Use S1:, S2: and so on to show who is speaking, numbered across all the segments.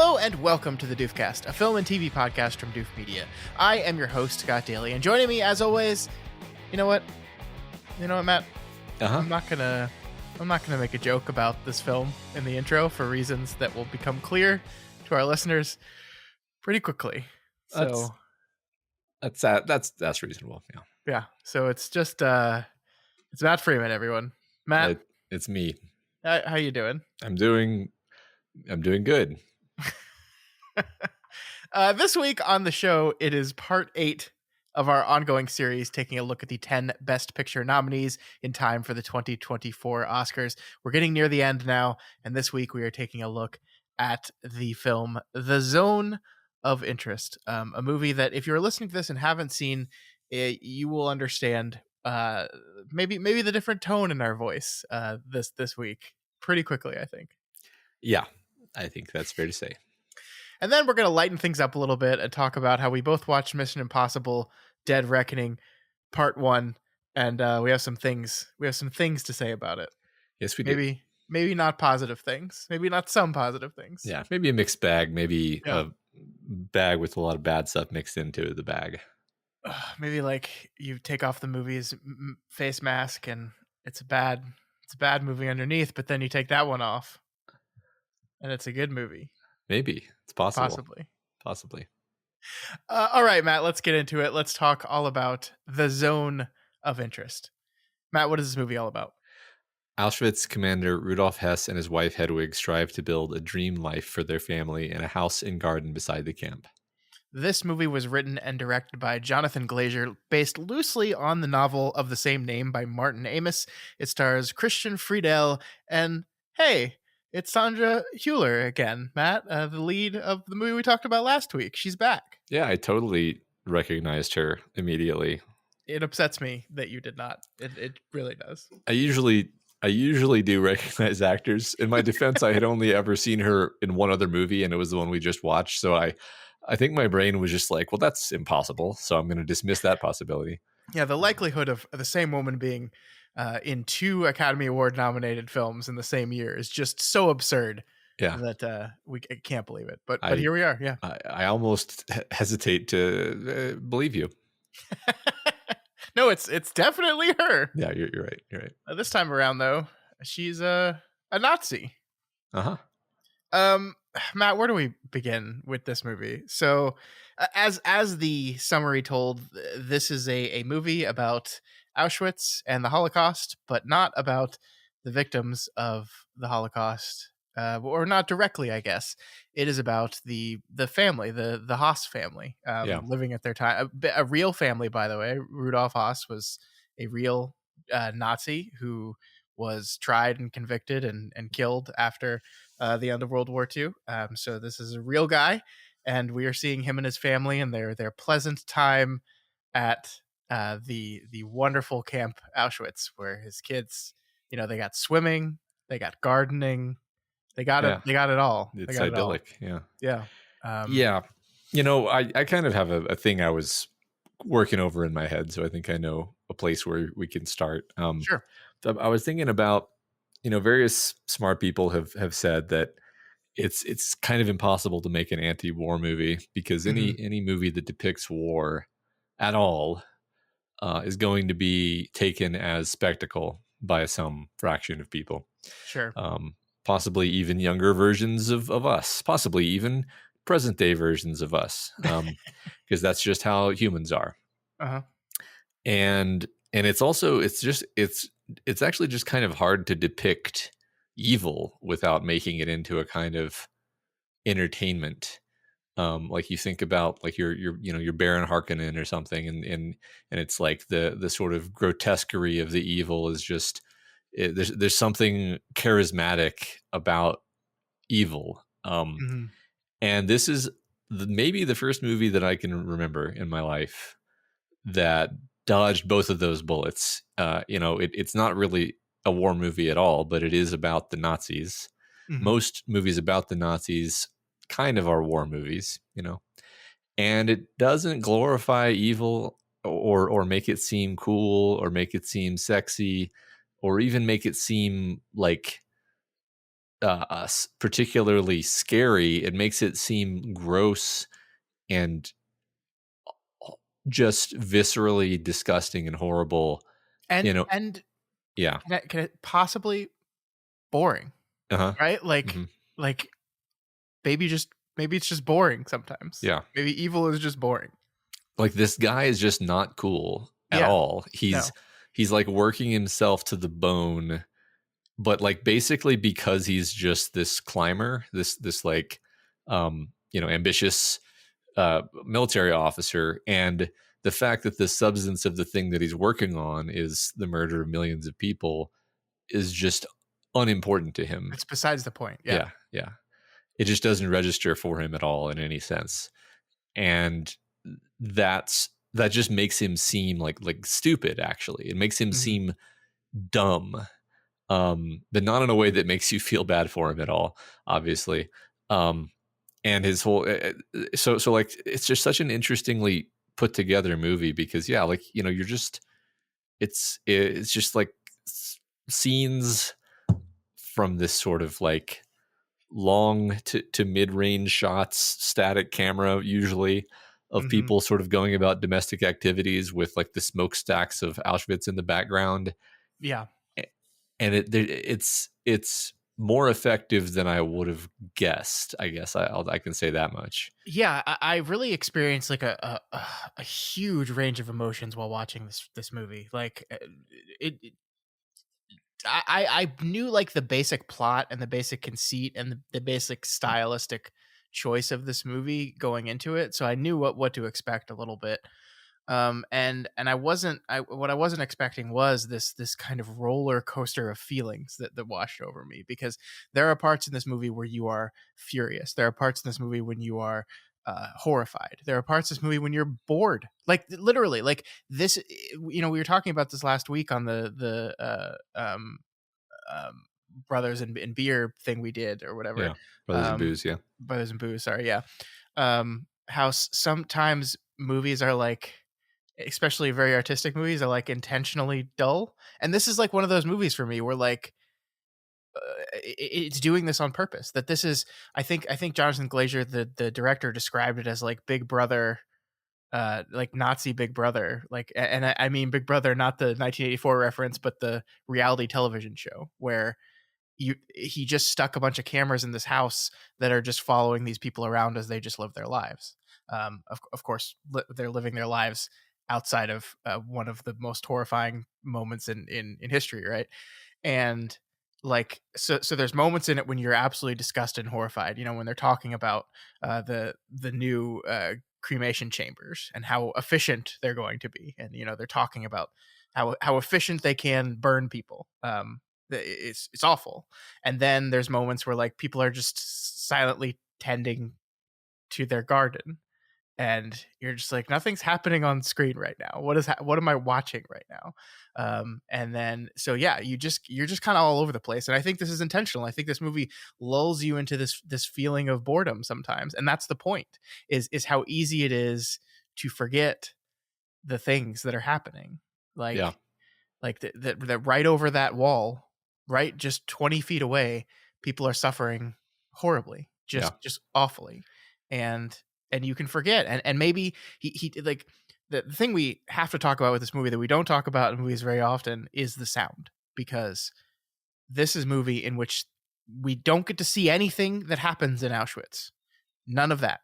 S1: Hello and welcome to the Doofcast, a film and TV podcast from Doof Media. I am your host, Scott Daly, and joining me, as always, you know what, Matt? I'm not gonna make a joke about this film in the intro for reasons that will become clear to our listeners pretty quickly. So
S2: that's reasonable.
S1: Yeah. So it's just it's Matt Freeman, everyone. Matt,
S2: it's me.
S1: How you doing?
S2: I'm doing good.
S1: This week on the show, it is part 8 of our ongoing series, taking a look at the 10 Best Picture nominees in time for the 2024 Oscars. We're getting near the end now, and this week we are taking a look at the film The Zone of Interest, a movie that if you're listening to this and haven't seen it, you will understand maybe the different tone in our voice this week pretty quickly, I think.
S2: Yeah, I think that's fair to say.
S1: And then we're going to lighten things up a little bit and talk about how we both watched Mission Impossible Dead Reckoning Part 1, and we have some things to say about it.
S2: Yes, we do.
S1: Maybe not positive things. Maybe not some positive things.
S2: Yeah, maybe a mixed bag, maybe a bag with a lot of bad stuff mixed into the bag.
S1: Maybe like you take off the movie's face mask and it's a bad movie underneath, but then you take that one off and it's a good movie.
S2: Maybe. It's possible. Possibly.
S1: All right, Matt, let's get into it. Let's talk all about The Zone of Interest. Matt, what is this movie all about?
S2: Auschwitz commander Rudolf Hess and his wife Hedwig strive to build a dream life for their family in a house and garden beside the camp.
S1: This movie was written and directed by Jonathan Glazer, based loosely on the novel of the same name by Martin Amis. It stars Christian Friedel and, hey, it's Sandra Hüller again, Matt, the lead of the movie we talked about last week. She's back.
S2: Yeah, I totally recognized her immediately.
S1: It upsets me that you did not. It really does.
S2: I usually do recognize actors. In my defense, I had only ever seen her in one other movie, and it was the one we just watched. So I think my brain was just like, well, that's impossible. So I'm going to dismiss that possibility.
S1: Yeah, the likelihood of the same woman being in 2 Academy Award nominated films in the same year is just so absurd.
S2: Yeah,
S1: that we can't believe it. But here we are. Yeah,
S2: I almost hesitate to believe you.
S1: No, it's definitely her.
S2: Yeah, you're right. You're right.
S1: This time around, though, she's a Nazi. Matt, where do we begin with this movie? So, as the summary told, this is a movie about Auschwitz and the Holocaust, but not about the victims of the Holocaust, or not directly, I guess. It is about the family, the Haas family, living at their time. A real family, by the way. Rudolf Haas was a real Nazi who was tried and convicted and killed after the end of World War II. So this is a real guy, and we are seeing him and his family and their pleasant time at the wonderful camp Auschwitz, where his kids, they got swimming, they got gardening, they got it all.
S2: It's idyllic.
S1: Yeah.
S2: I kind of have a thing I was working over in my head, so I think I know a place where we can start.
S1: Sure.
S2: I was thinking about, various smart people have said that it's kind of impossible to make an anti-war movie because any movie that depicts war at all is going to be taken as spectacle by some fraction of people.
S1: Sure.
S2: Possibly even younger versions of us, possibly even present day versions of us, because that's just how humans are. And it's also it's actually just kind of hard to depict evil without making it into a kind of entertainment. Like you think about like your Baron Harkonnen or something, and it's like the sort of grotesquerie of the evil is just there's something charismatic about evil. And this is maybe the first movie that I can remember in my life that dodged both of those bullets. It's not really a war movie at all, but it is about the Nazis. Most movies about the Nazis kind of are war movies, and it doesn't glorify evil or make it seem cool or make it seem sexy or even make it seem like particularly scary. It makes it seem gross and just viscerally disgusting and horrible.
S1: and
S2: You know,
S1: and
S2: yeah.
S1: can it possibly boring,
S2: Uh-huh.
S1: right?
S2: Hmm.
S1: Like maybe it's just boring sometimes.
S2: Yeah.
S1: Maybe evil is just boring.
S2: Like this guy is just not cool at
S1: Yeah.
S2: all.
S1: No.
S2: He's like working himself to the bone, but like basically because he's just this climber, this like ambitious military officer, and the fact that the substance of the thing that he's working on is the murder of millions of people is just unimportant to him.
S1: It's besides the point. Yeah.
S2: Yeah, yeah. It just doesn't register for him at all in any sense. And that just makes him seem like stupid. Actually, it makes him
S1: Mhm.
S2: seem dumb, but not in a way that makes you feel bad for him at all, obviously. And his whole so like it's just such an interestingly put together movie because yeah, like you're just it's just like scenes from this sort of like long to mid-range shots, static camera usually, of
S1: Mhm.
S2: people sort of going about domestic activities with like the smokestacks of Auschwitz in the background.
S1: Yeah.
S2: A- and it's more effective than I would have guessed. I guess I can say that much.
S1: Yeah, I really experienced like a huge range of emotions while watching this movie. Like I knew like the basic plot and the basic conceit and the basic stylistic choice of this movie going into it, so I knew what to expect a little bit. And what I wasn't expecting was this kind of roller coaster of feelings that washed over me, because there are parts in this movie where you are furious, there are parts in this movie when you are horrified, there are parts in this movie when you're bored, like literally, like this. We were talking about this last week on the brothers and beer thing we did or whatever.
S2: Yeah, Brothers and Booze. Yeah,
S1: Brothers and booze, sorry. Yeah. How sometimes movies are like, especially very artistic movies, are like intentionally dull, and this is like one of those movies for me where like it's doing this on purpose. That this is, I think Jonathan Glazer, the director, described it as like Big Brother, like Nazi Big Brother, like, and I mean Big Brother, not the 1984 reference, but the reality television show where he just stuck a bunch of cameras in this house that are just following these people around as they just live their lives. Of course, they're living their lives outside of one of the most horrifying moments in history, right? And like, so there's moments in it when you're absolutely disgusted and horrified. When they're talking about the new cremation chambers and how efficient they're going to be, and they're talking about how efficient they can burn people. It's awful. And then there's moments where like people are just silently tending to their garden, and you're just like, nothing's happening on screen right now. What am I watching right now? And then, so yeah, you're just kind of all over the place, and I think this is intentional. I think this movie lulls you into this feeling of boredom sometimes, and that's the point, is how easy it is to forget the things that are happening.
S2: yeah,
S1: Like that right over that wall, right just 20 feet away, people are suffering horribly,
S2: yeah,
S1: just awfully. And you can forget, and maybe he like, the thing we have to talk about with this movie that we don't talk about in movies very often is the sound, because this is a movie in which we don't get to see anything that happens in Auschwitz. None of that.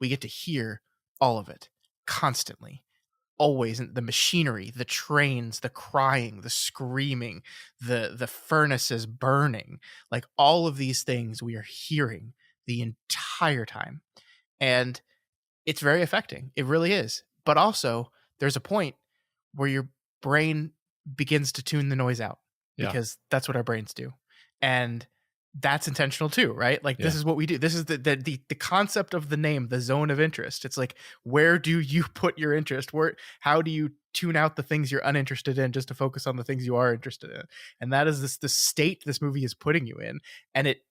S1: We get to hear all of it constantly, always. The machinery, the trains, the crying, the screaming, the furnaces burning, like all of these things we are hearing the entire time. And it's very affecting. It really is. But also, there's a point where your brain begins to tune the noise out,
S2: yeah,
S1: because that's what our brains do. And that's intentional too, right? Like, this
S2: yeah.
S1: is what we do. This is the concept of the name, the zone of interest. It's like, where do you put your interest? How do you tune out the things you're uninterested in just to focus on the things you are interested in? And that is the state this movie is putting you in. And it,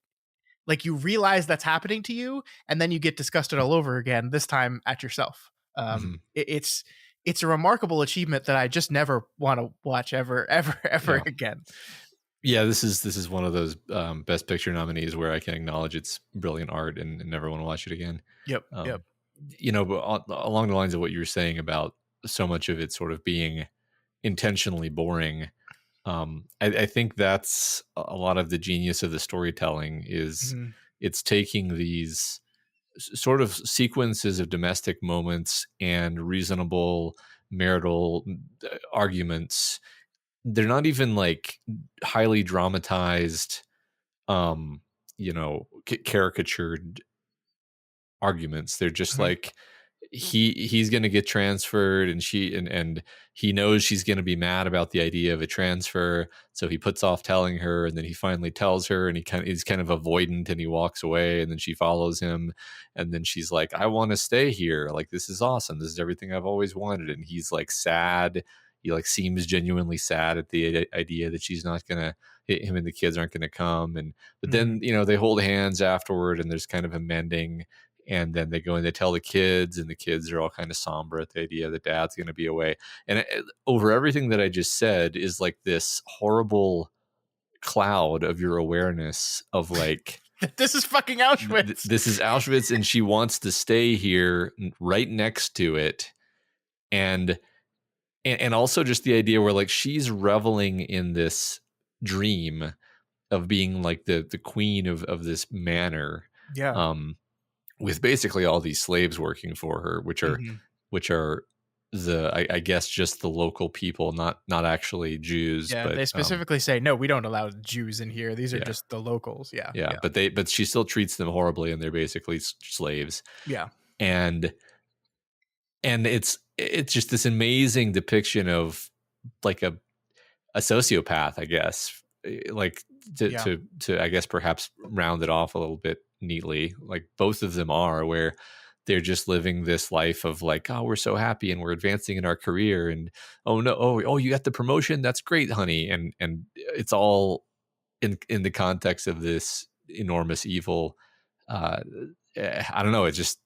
S1: like, you realize that's happening to you, and then you get disgusted all over again, this time at yourself.
S2: Hmm.
S1: It's a remarkable achievement that I just never want to watch ever
S2: Yeah.
S1: again.
S2: Yeah, this is one of those best picture nominees where I can acknowledge it's brilliant art and never want to watch it again.
S1: Yep, yep.
S2: Um, but along the lines of what you were saying about so much of it sort of being intentionally boring, I think that's a lot of the genius of the storytelling is
S1: Mhm,
S2: it's taking these sort of sequences of domestic moments and reasonable marital arguments. They're not even like highly dramatized, um caricatured arguments. They're just
S1: mhm,
S2: like he's going to get transferred, and and he knows she's going to be mad about the idea of a transfer, so he puts off telling her, and then he finally tells her, and he's kind of avoidant, and he walks away, and then she follows him, and then she's like, I want to stay here, like this is awesome, this is everything I've always wanted, and he's like sad. He like seems genuinely sad at the idea that she's not going to him and the kids aren't going to come. And but
S1: mhm,
S2: then they hold hands afterward, and there's kind of a mending, and then they go and they tell the kids, and the kids are all kind of somber at the idea that dad's going to be away. And over everything that I just said is like this horrible cloud of your awareness of like,
S1: This is fucking Auschwitz.
S2: this is Auschwitz, and she wants to stay here right next to it. And and also just the idea where like she's reveling in this dream of being like the queen of this manor,
S1: Yeah,
S2: um with basically all these slaves working for her,
S1: mhm.
S2: which are I guess just the local people, not actually Jews,
S1: Yeah,
S2: but
S1: they specifically say, "No, we don't allow Jews in here. These are
S2: yeah,
S1: just the locals." Yeah,
S2: yeah,
S1: yeah,
S2: but she still treats them horribly, and they're basically slaves.
S1: yeah,
S2: And it's just this amazing depiction of like a sociopath, I guess. Like
S1: yeah.
S2: to I guess perhaps round it off a little bit neatly, like both of them are, where they're just living this life of like, oh, we're so happy and we're advancing in our career, and oh no, oh you got the promotion, that's great, honey, and it's all in the context of this enormous evil. uh I don't know, it's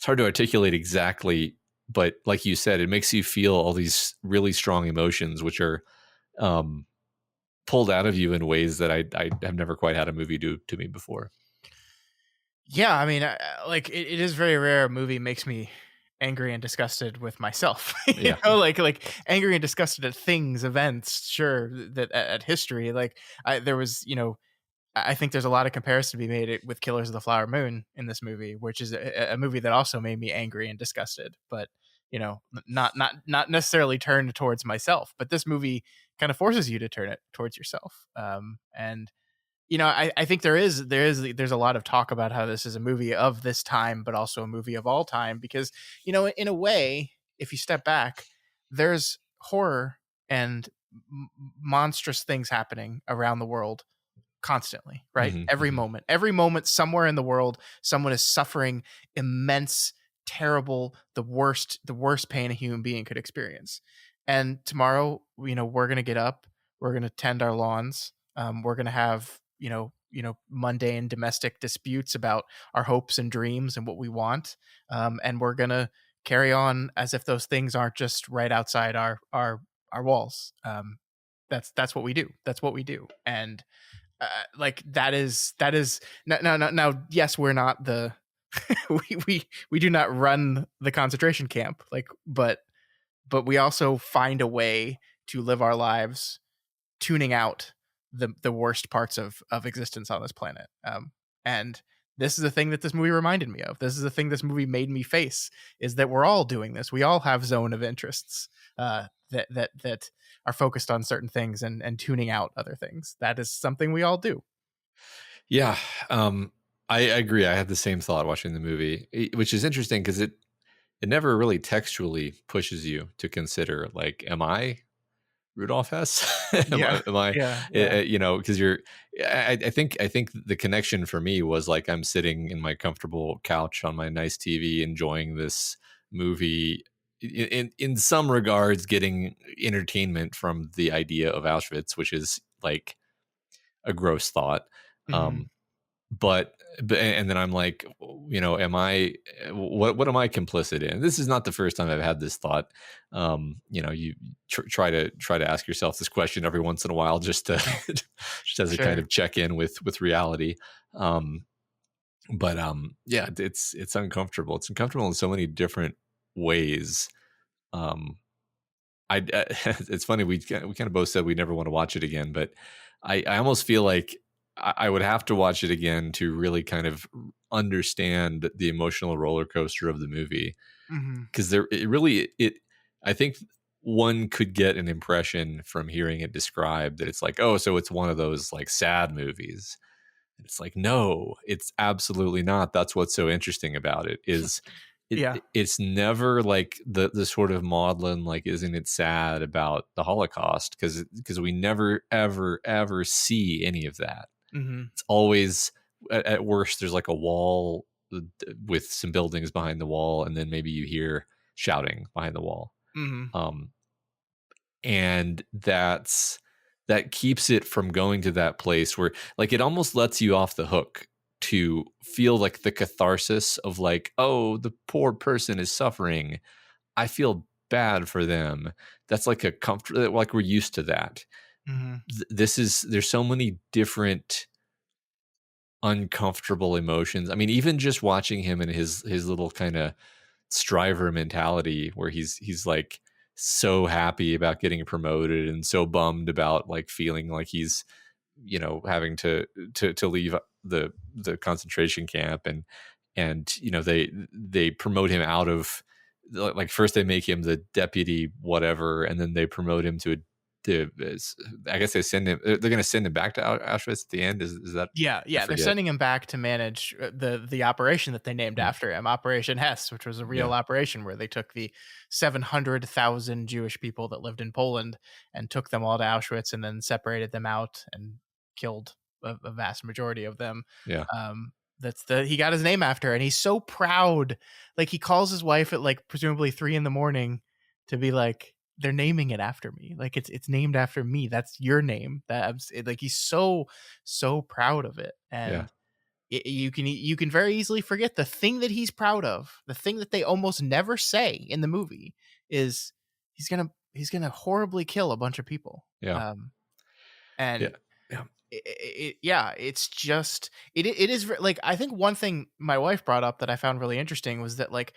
S2: hard to articulate exactly, but like you said, it makes you feel all these really strong emotions, which are um pulled out of you in ways that I have never quite had a movie do to me before.
S1: Yeah, I mean, like it is very rare a movie makes me angry and disgusted with myself.
S2: Yeah.
S1: Like angry and disgusted at things, events, sure, that at history. Like there was, I think there's a lot of comparison to be made with Killers of the Flower Moon in this movie, which is a movie that also made me angry and disgusted, but not necessarily turned towards myself. But this movie kind of forces you to turn it towards yourself. And I think there's a lot of talk about how this is a movie of this time, but also a movie of all time, because in a way, if you step back, there's horror and monstrous things happening around the world constantly, right?
S2: Hmm, hmm.
S1: Every moment, somewhere in the world, someone is suffering immense, terrible, the worst pain a human being could experience. And tomorrow, we're gonna get up, we're gonna tend our lawns, we're gonna have mundane domestic disputes about our hopes and dreams and what we want, and we're gonna carry on as if those things aren't just right outside our walls. That's what we do. That's what we do. And like that is now yes, we're not the we do not run the concentration camp, like, but we also find a way to live our lives tuning out the worst parts of existence on this planet. And this is the thing that this movie reminded me of. This is the thing this movie made me face, is that we're all doing this. We all have zone of interests that are focused on certain things and tuning out other things. That is something we all do.
S2: Yeah, I agree. I had the same thought watching the movie, which is interesting because it never really textually pushes you to consider like, am I Rudolph Hess?
S1: Yeah,
S2: Am I,
S1: yeah, yeah.
S2: because I think the connection for me was like I'm sitting in my comfortable couch on my nice TV enjoying this movie, in some regards getting entertainment from the idea of Auschwitz, which is like a gross thought.
S1: Mhm.
S2: Um, but and then I'm like, am I what am I complicit in? This is not the first time I've had this thought. You try to ask yourself this question every once in a while, just to just as a kind
S1: Sure.
S2: of check in with reality. um but yeah, it's uncomfortable. It's uncomfortable in so many different ways. um it's funny, we kind of both said we never want to watch it again, but I almost feel like I would have to watch it again to really kind of understand the emotional roller coaster of the movie,
S1: Hmm.
S2: because it I think one could get an impression from hearing it described that it's like, oh, so it's one of those like sad movies. It's like, no, it's absolutely not. That's what's so interesting about it is
S1: Yeah.
S2: it's never like the sort of maudlin, like, isn't it sad about the Holocaust? Because we never ever see any of that.
S1: Hmm.
S2: It's always at worst there's like a wall with some buildings behind the wall, and then maybe you hear shouting behind the wall.
S1: Hmm.
S2: Um, and that keeps it from going to that place where, like, it almost lets you off the hook to feel like the catharsis of, like, oh, the poor person is suffering, I feel bad for them. That's like a comfort, like we're used to that.
S1: Hmm.
S2: There's so many different uncomfortable emotions. I mean, even just watching him and his little kind of striver mentality, where he's like so happy about getting promoted and so bummed about like feeling like he's, having to leave the concentration camp, and they promote him out of, like, first they make him the deputy whatever, and then they promote him to I guess they send him, they're going to send him back to Auschwitz at the end. Is that,
S1: Yeah,
S2: I
S1: yeah, they're
S2: forget.
S1: sending him back to manage the operation that they named
S2: Mm,
S1: after him, Operation Hess, which was a real
S2: yeah,
S1: operation where they took the 700,000 Jewish people that lived in Poland and took them all to Auschwitz and then separated them out and killed a vast majority of them.
S2: yeah,
S1: That's the he got his name after, and he's so proud. Like he calls his wife at like presumably 3 in the morning to be like, they're naming it after me. Like it's named after me. That's your name. Like he's so proud of it,
S2: yeah,
S1: and you can very easily forget the thing that he's proud of. The thing that they almost never say in the movie is he's gonna horribly kill a bunch of people.
S2: yeah,
S1: Um,
S2: yeah,
S1: and
S2: yeah.
S1: yeah, it's just it is like I think one thing my wife brought up that I found really interesting was that like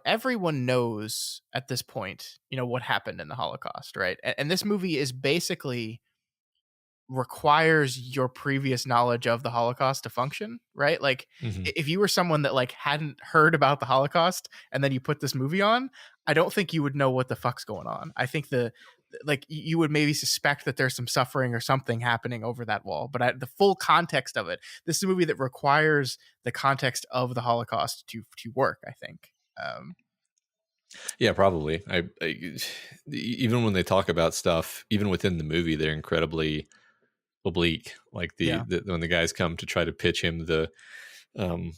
S1: everyone knows at this point what happened in the Holocaust, right? And this movie is basically requires your previous knowledge of the Holocaust to function, right? Like
S2: Hmm.
S1: if you were someone that like hadn't heard about the Holocaust and then you put this movie on, I don't think you would know what the fuck's going on. I think the like you would maybe suspect that there's some suffering or something happening over that wall, but the full context of it, this is a movie that requires the context of the Holocaust to work, I think.
S2: Yeah, probably. Even when they talk about stuff, even within the movie, they're incredibly oblique. Like
S1: Yeah,
S2: when the guys come to try to pitch him the um,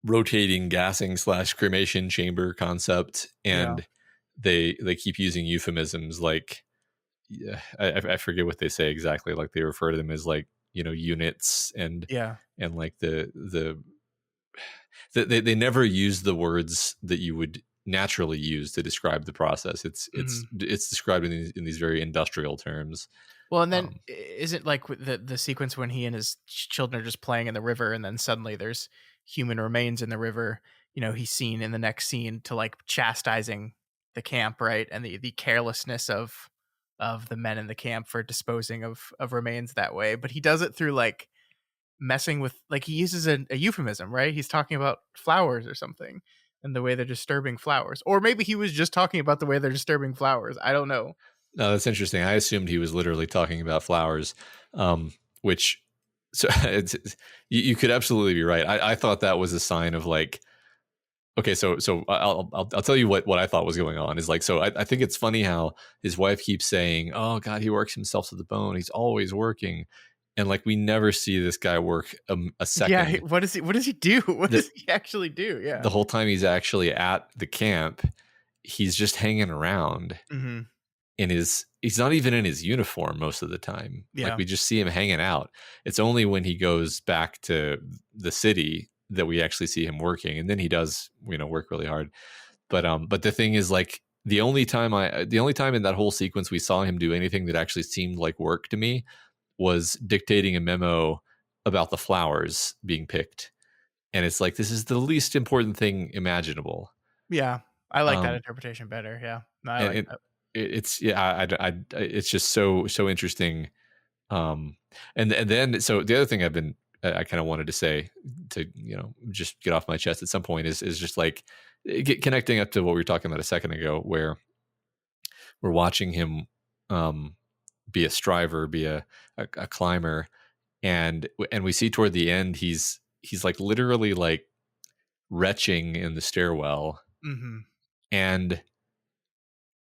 S2: rotating gassing / cremation chamber concept,
S1: yeah,
S2: and they keep using euphemisms like, yeah, I forget what they say exactly. Like they refer to them as like, units,
S1: yeah.
S2: and like they never use the words that you would naturally use to describe the process.
S1: Mhm.
S2: It's described in these very industrial terms.
S1: Well, and then
S2: Um,
S1: is it like with the sequence when he and his children are just playing in the river, and then suddenly there's human remains in the river? He's seen in the next scene to like chastising the camp, right, and the carelessness of the men in the camp for disposing of remains that way. But he does it through like messing with like he uses a euphemism, right? He's talking about flowers or something, and the way they're disturbing flowers, or maybe he was just talking about the way they're disturbing flowers. I don't know.
S2: no, that's interesting. I assumed he was literally talking about flowers, which, so you could absolutely be right. I thought that was a sign of like, okay, so I'll tell you what I thought was going on is like, so I think it's funny how his wife keeps saying, oh God, he works himself to the bone, he's always working, and like we never see this guy work a
S1: Yeah,
S2: second.
S1: what does he do? What
S2: the
S1: does he actually do?
S2: the
S1: Yeah.
S2: whole time he's actually at the camp, he's just hanging around.
S1: Mhm.
S2: he's not even in his uniform most of the time. Like
S1: Yeah.
S2: we just see him hanging out. It's only when he goes back to the city that we actually see him working, and then he does, work really hard. But the thing is, like, the only time in that whole sequence we saw him do anything that actually seemed like work to me was dictating a memo about the flowers being picked. And it's like, this is the least important thing imaginable.
S1: Yeah. I like that
S2: Um,
S1: interpretation better. Yeah. No, I
S2: and
S1: like that.
S2: it's yeah, it's just so interesting. Um, and then so the other thing I kind of wanted to say to just get off my chest at some point is just like connecting up to what we were talking about a second ago, where we're watching him be a striver, be a climber, and we see toward the end he's like literally like retching in the stairwell.
S1: Mhm.
S2: And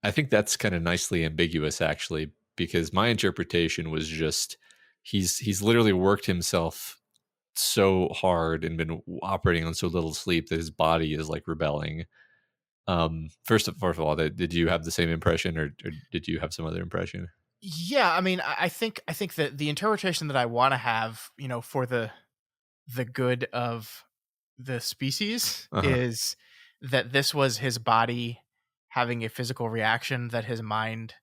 S2: I think that's kind of nicely ambiguous, actually, because my interpretation was just he's literally worked himself so hard and been operating on so little sleep that his body is like rebelling. First of all, did you have the same impression, or did you have some other impression?
S1: Yeah, I mean, I think that the interpretation that I want to have, for the good of the species
S2: Uh huh.
S1: is that this was his body having a physical reaction that his mind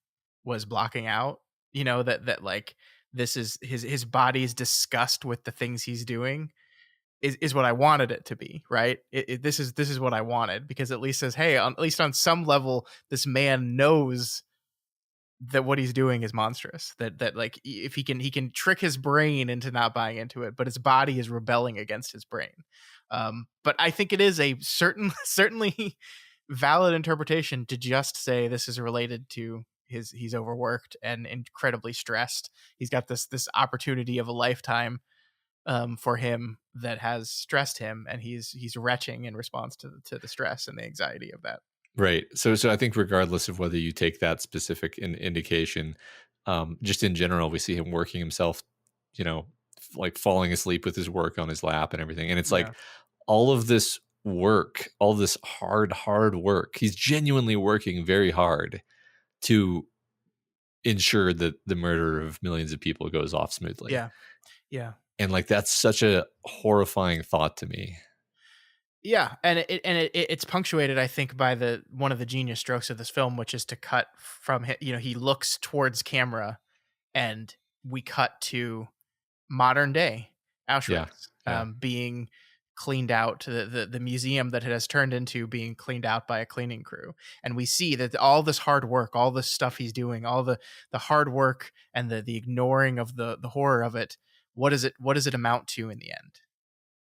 S1: was blocking out. That like this is his body's disgust with the things he's doing is what I wanted it to be, right? This is what I wanted, because at least says, hey, at least on some level, this man knows that what he's doing is monstrous. That like if he can trick his brain into not buying into it, but his body is rebelling against his brain. But I think it is a certainly valid interpretation to just say this is related to he's overworked and incredibly stressed. He's got this opportunity of a lifetime for him that has stressed him, and he's retching in response to the stress and the anxiety of that.
S2: Right. So I think regardless of whether you take that specific indication, just in general, we see him working himself, like falling asleep with his work on his lap and everything. And it's
S1: Yeah,
S2: like all of this work, all this hard work. He's genuinely working very hard to ensure that the murder of millions of people goes off smoothly.
S1: yeah, yeah.
S2: And like that's such a horrifying thought to me.
S1: Yeah, and it's punctuated, I think, by the one of the genius strokes of this film, which is to cut from him. He looks towards camera, and we cut to modern day
S2: Yeah.
S1: Auschwitz,
S2: Yeah.
S1: being cleaned out, the museum that it has turned into being cleaned out by a cleaning crew, and we see that all this hard work, all this stuff he's doing, all the hard work and the ignoring of the horror of it. What does it amount to in the end?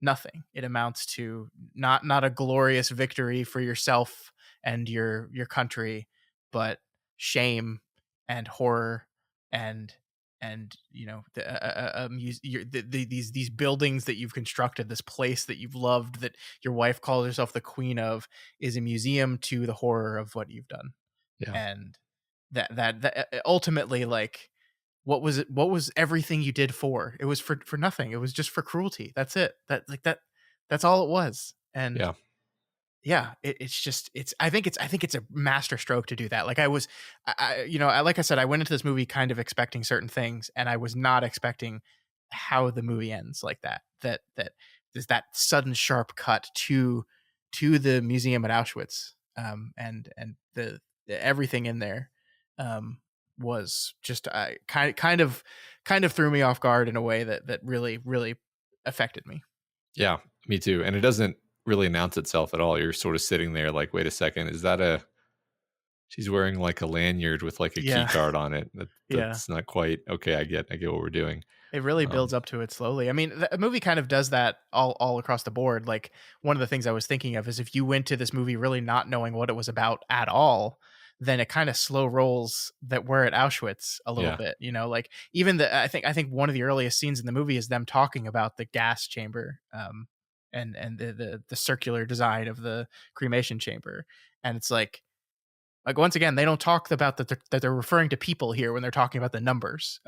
S1: Nothing. It amounts to not a glorious victory for yourself and your country, but shame and horror and these buildings that you've constructed, this place that you've loved, that your wife calls herself the queen of, is a museum to the horror of what you've done.
S2: Yeah.
S1: And that ultimately, like, what was everything you did for? It was for nothing. It was just for cruelty. That's it. That's all it was. And
S2: Yeah.
S1: yeah, it's just I think it's a master stroke to do that. Like like I said, I went into this movie kind of expecting certain things, and I was not expecting how the movie ends like that. That there's that sudden sharp cut to the museum at Auschwitz, and the everything in there, was just kind of threw me off guard in a way that really affected me.
S2: Yeah, me too. And it doesn't really announce itself at all. You're sort of sitting there like, wait a second, is that a she's wearing like a lanyard with like a key
S1: Yeah,
S2: card on it.
S1: yeah.
S2: That's not quite okay. I get what we're doing.
S1: It really
S2: Um,
S1: builds up to it slowly. I mean, the movie kind of does that all across the board. Like, one of the things I was thinking of is if you went to this movie really not knowing what it was about at all, then it kind of slow rolls that we're at Auschwitz a little
S2: yeah,
S1: bit. Like, even I think one of the earliest scenes in the movie is them talking about the gas chamber, and the circular design of the cremation chamber, and it's like once again, they don't talk about that they're referring to people here when they're talking about the numbers.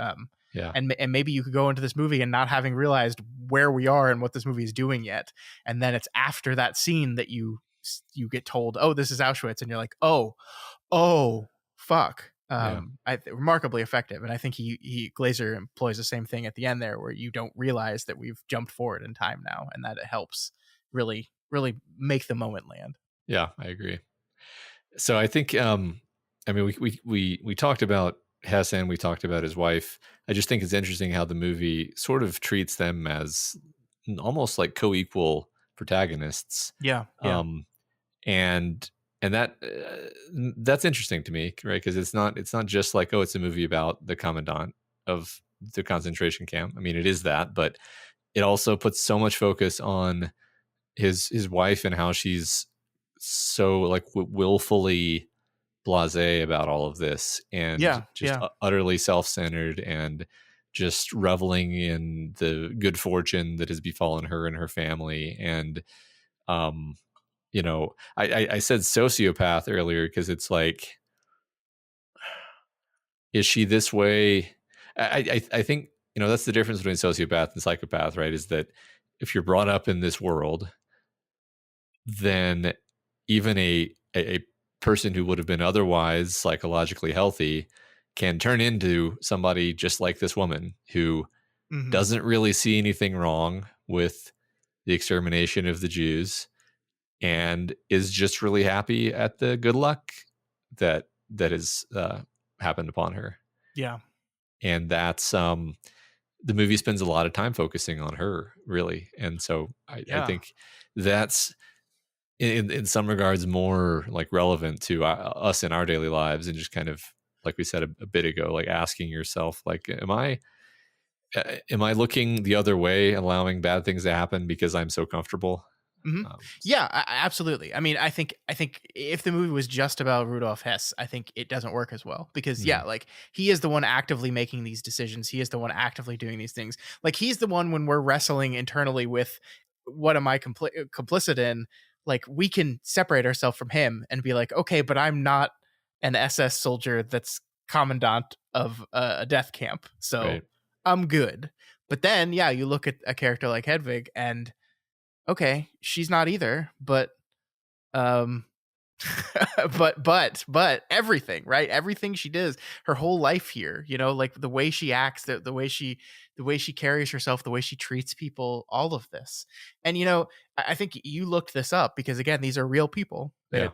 S2: yeah,
S1: And maybe you could go into this movie and not having realized where we are and what this movie is doing yet, and then it's after that scene that you get told, "Oh, this is Auschwitz," and you're like, "Oh, fuck."
S2: Yeah.
S1: Remarkably effective. And I think he Glazer employs the same thing at the end there, where you don't realize that we've jumped forward in time now, and that it helps really make the moment land.
S2: Yeah, I agree. So I think, I mean, we talked about Hassan, we talked about his wife. I just think it's interesting how the movie sort of treats them as almost like co-equal protagonists.
S1: Yeah, yeah.
S2: Um, and that that's interesting to me, right? Because it's not just like, oh, it's a movie about the commandant of the concentration camp. I mean, it is that, but it also puts so much focus on his wife and how she's so like willfully blasé about all of this and
S1: Yeah,
S2: just
S1: yeah.
S2: utterly self-centered and just reveling in the good fortune that has befallen her and her family. And um I said sociopath earlier because it's like, is she this way? I think, that's the difference between sociopath and psychopath, right? Is that if you're brought up in this world, then even a person who would have been otherwise psychologically healthy can turn into somebody just like this woman who
S1: Hmm.
S2: doesn't really see anything wrong with the extermination of the Jews and is just really happy at the good luck that has happened upon her.
S1: Yeah,
S2: And that's the movie spends a lot of time focusing on her, really. And so I
S1: yeah.
S2: think that's in some regards more like relevant to us in our daily lives, and just kind of like we said a bit ago, like asking yourself, like, am I looking the other way, allowing bad things to happen because I'm so comfortable?
S1: Hmm.
S2: um,
S1: Yeah, absolutely. I mean, I think if the movie was just about Rudolf Hess, I think it doesn't work as well, because
S2: mhm,
S1: yeah, like he is the one actively making these decisions. He is the one actively doing these things. Like he's the one, when we're wrestling internally with what am I complicit in, like we can separate ourselves from him and be like, okay, but I'm not an SS soldier that's commandant of a death camp, so
S2: right.
S1: I'm good. But then, yeah, you look at a character like Hedwig, and okay, she's not either, but um but everything, right? Everything she does, her whole life here, like the way she acts, the way she carries herself, the way she treats people, all of this. And I think you looked this up, because again, these are real people.
S2: Yeah.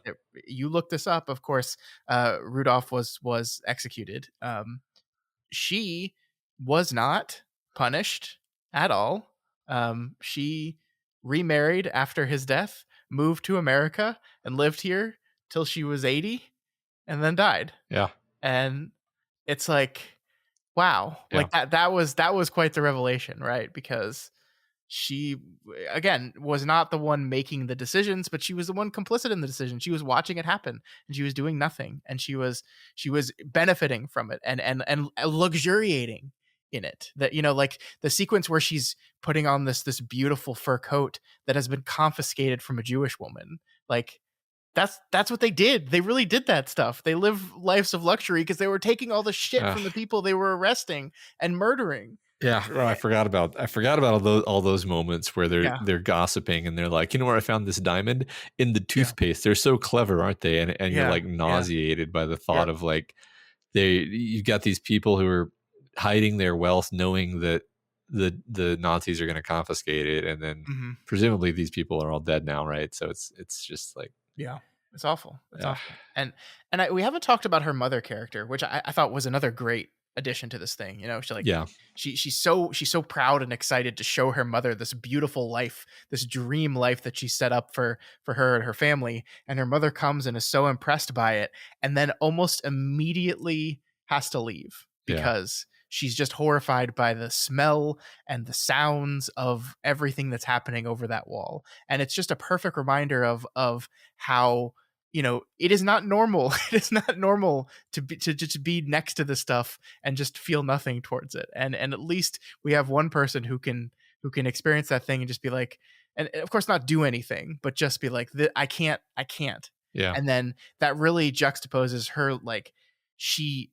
S1: You looked this up, of course. Rudolph was executed. She was not punished at all. She remarried after his death, moved to America, and lived here till she was 80, and then died.
S2: Yeah.
S1: And it's like, wow,
S2: Yeah.
S1: like that was quite the revelation, right? Because she, again, was not the one making the decisions, but she was the one complicit in the decision. She was watching it happen, and she was doing nothing, and she was benefiting from it, and luxuriating in it. That, like the sequence where she's putting on this beautiful fur coat that has been confiscated from a Jewish woman. Like that's what they did. They really did that stuff. They live lives of luxury because they were taking all the shit
S2: uh,
S1: from the people they were arresting and murdering.
S2: yeah. Well,
S1: Eh,
S2: I forgot about all those moments where they're
S1: yeah,
S2: they're gossiping and they're like, you know where I found this diamond? In the
S1: yeah,
S2: toothpaste. They're so clever, aren't they? And you're
S1: yeah,
S2: like
S1: yeah,
S2: nauseated by the
S1: yeah.
S2: thought of like, you've got these people who are hiding their wealth, knowing that the Nazis are going to confiscate it, and then
S1: Mhm.
S2: presumably these people are all dead now, right? So it's just like,
S1: Yeah, it's awful. It's
S2: yeah,
S1: awful. And we haven't talked about her mother character, which I thought was another great addition to this thing. She like
S2: yeah,
S1: she's so proud and excited to show her mother this beautiful life, this dream life that she set up for her and her family. And her mother comes and is so impressed by it, and then almost immediately has to leave
S2: yeah,
S1: because she's just horrified by the smell and the sounds of everything that's happening over that wall. And it's just a perfect reminder of how it is not normal. It is not normal to just be next to this stuff and just feel nothing towards it. And at least we have one person who can experience that thing and just be like, and of course not do anything, but just be like, I can't.
S2: yeah,
S1: And then that really juxtaposes her, like she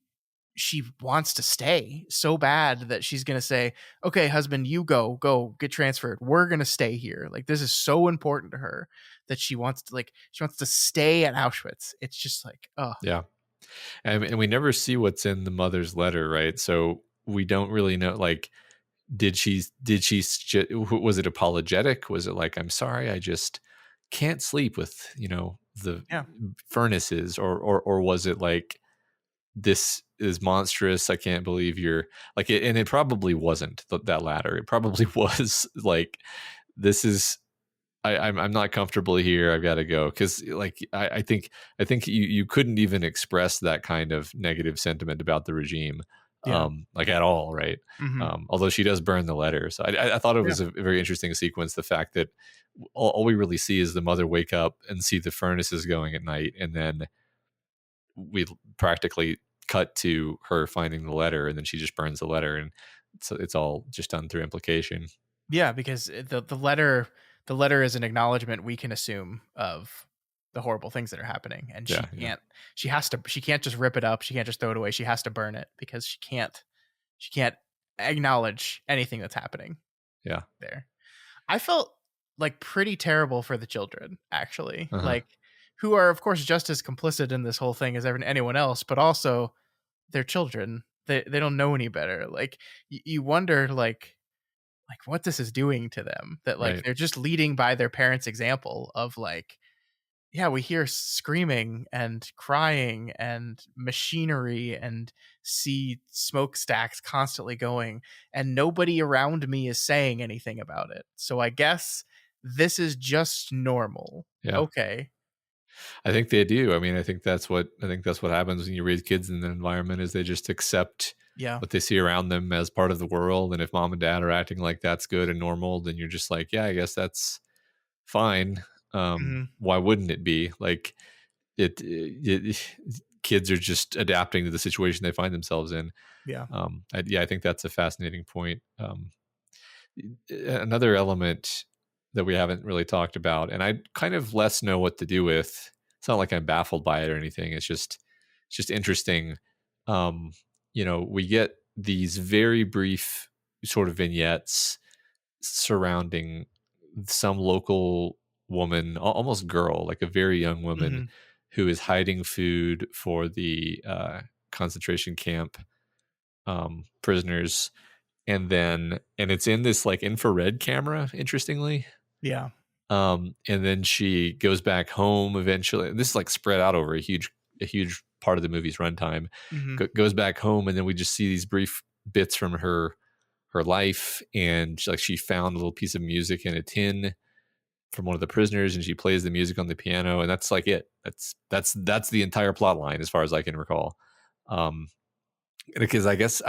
S1: wants to stay so bad that she's going to say, okay, husband, you go get transferred. We're going to stay here. Like, this is so important to her that she wants to stay at Auschwitz. It's just like, oh,
S2: yeah. And we never see what's in the mother's letter, right? So we don't really know, like, was it apologetic? Was it like, I'm sorry, I just can't sleep with, the
S1: Yeah.
S2: furnaces, or was it like, this is monstrous, I can't believe you're like it, and it probably wasn't that latter. It probably was like, this is, I'm not comfortable here. I've got to go, because like I think you couldn't even express that kind of negative sentiment about the regime,
S1: Yeah.
S2: like at all, right?
S1: Hmm.
S2: Although she does burn the letter, so I thought it
S1: Yeah.
S2: was a very interesting sequence. The fact that all we really see is the mother wake up and see the furnaces going at night, and then we practically cut to her finding the letter, and then she just burns the letter, and so it's all just done through implication.
S1: Yeah, because the letter is an acknowledgement we can assume of the horrible things that are happening, and
S2: Yeah, yeah,
S1: she can't just rip it up, she can't just throw it away, she has to burn it because she can't acknowledge anything that's happening
S2: yeah.
S1: there. I felt like pretty terrible for the children, actually,
S2: Uh-huh.
S1: like, who are of course just as complicit in this whole thing as anyone else, but also they're children. They don't know any better. Like, you wonder, like what this is doing to them, that like
S2: Right.
S1: they're just leading by their parents' example of like, yeah, we hear screaming and crying and machinery and see smokestacks constantly going, and nobody around me is saying anything about it. So I guess this is just normal.
S2: Yeah.
S1: Okay.
S2: I think they do. I mean, I think that's what happens when you raise kids in an environment, is they just accept
S1: Yeah.
S2: what they see around them as part of the world. And if mom and dad are acting like that's good and normal, then you're just like, yeah, I guess that's fine.
S1: Hmm.
S2: Why wouldn't it be? Like, kids are just adapting to the situation they find themselves in.
S1: Yeah.
S2: Yeah, I think that's a fascinating point. Another element that we haven't really talked about, and I kind of less know what to do with. It's not like I'm baffled by it or anything. It's just interesting. Um, we get these very brief sort of vignettes surrounding some local woman, almost girl, like a very young woman,
S1: Hmm.
S2: who is hiding food for the concentration camp prisoners, and it's in this like infrared camera, interestingly.
S1: Yeah.
S2: And then she goes back home eventually. This is like spread out over a huge part of the movie's runtime.
S1: Hmm.
S2: Goes back home, and then we just see these brief bits from her life, and she found a little piece of music in a tin from one of the prisoners, and she plays the music on the piano, and that's like it. That's the entire plot line as far as I can recall. Um, because I guess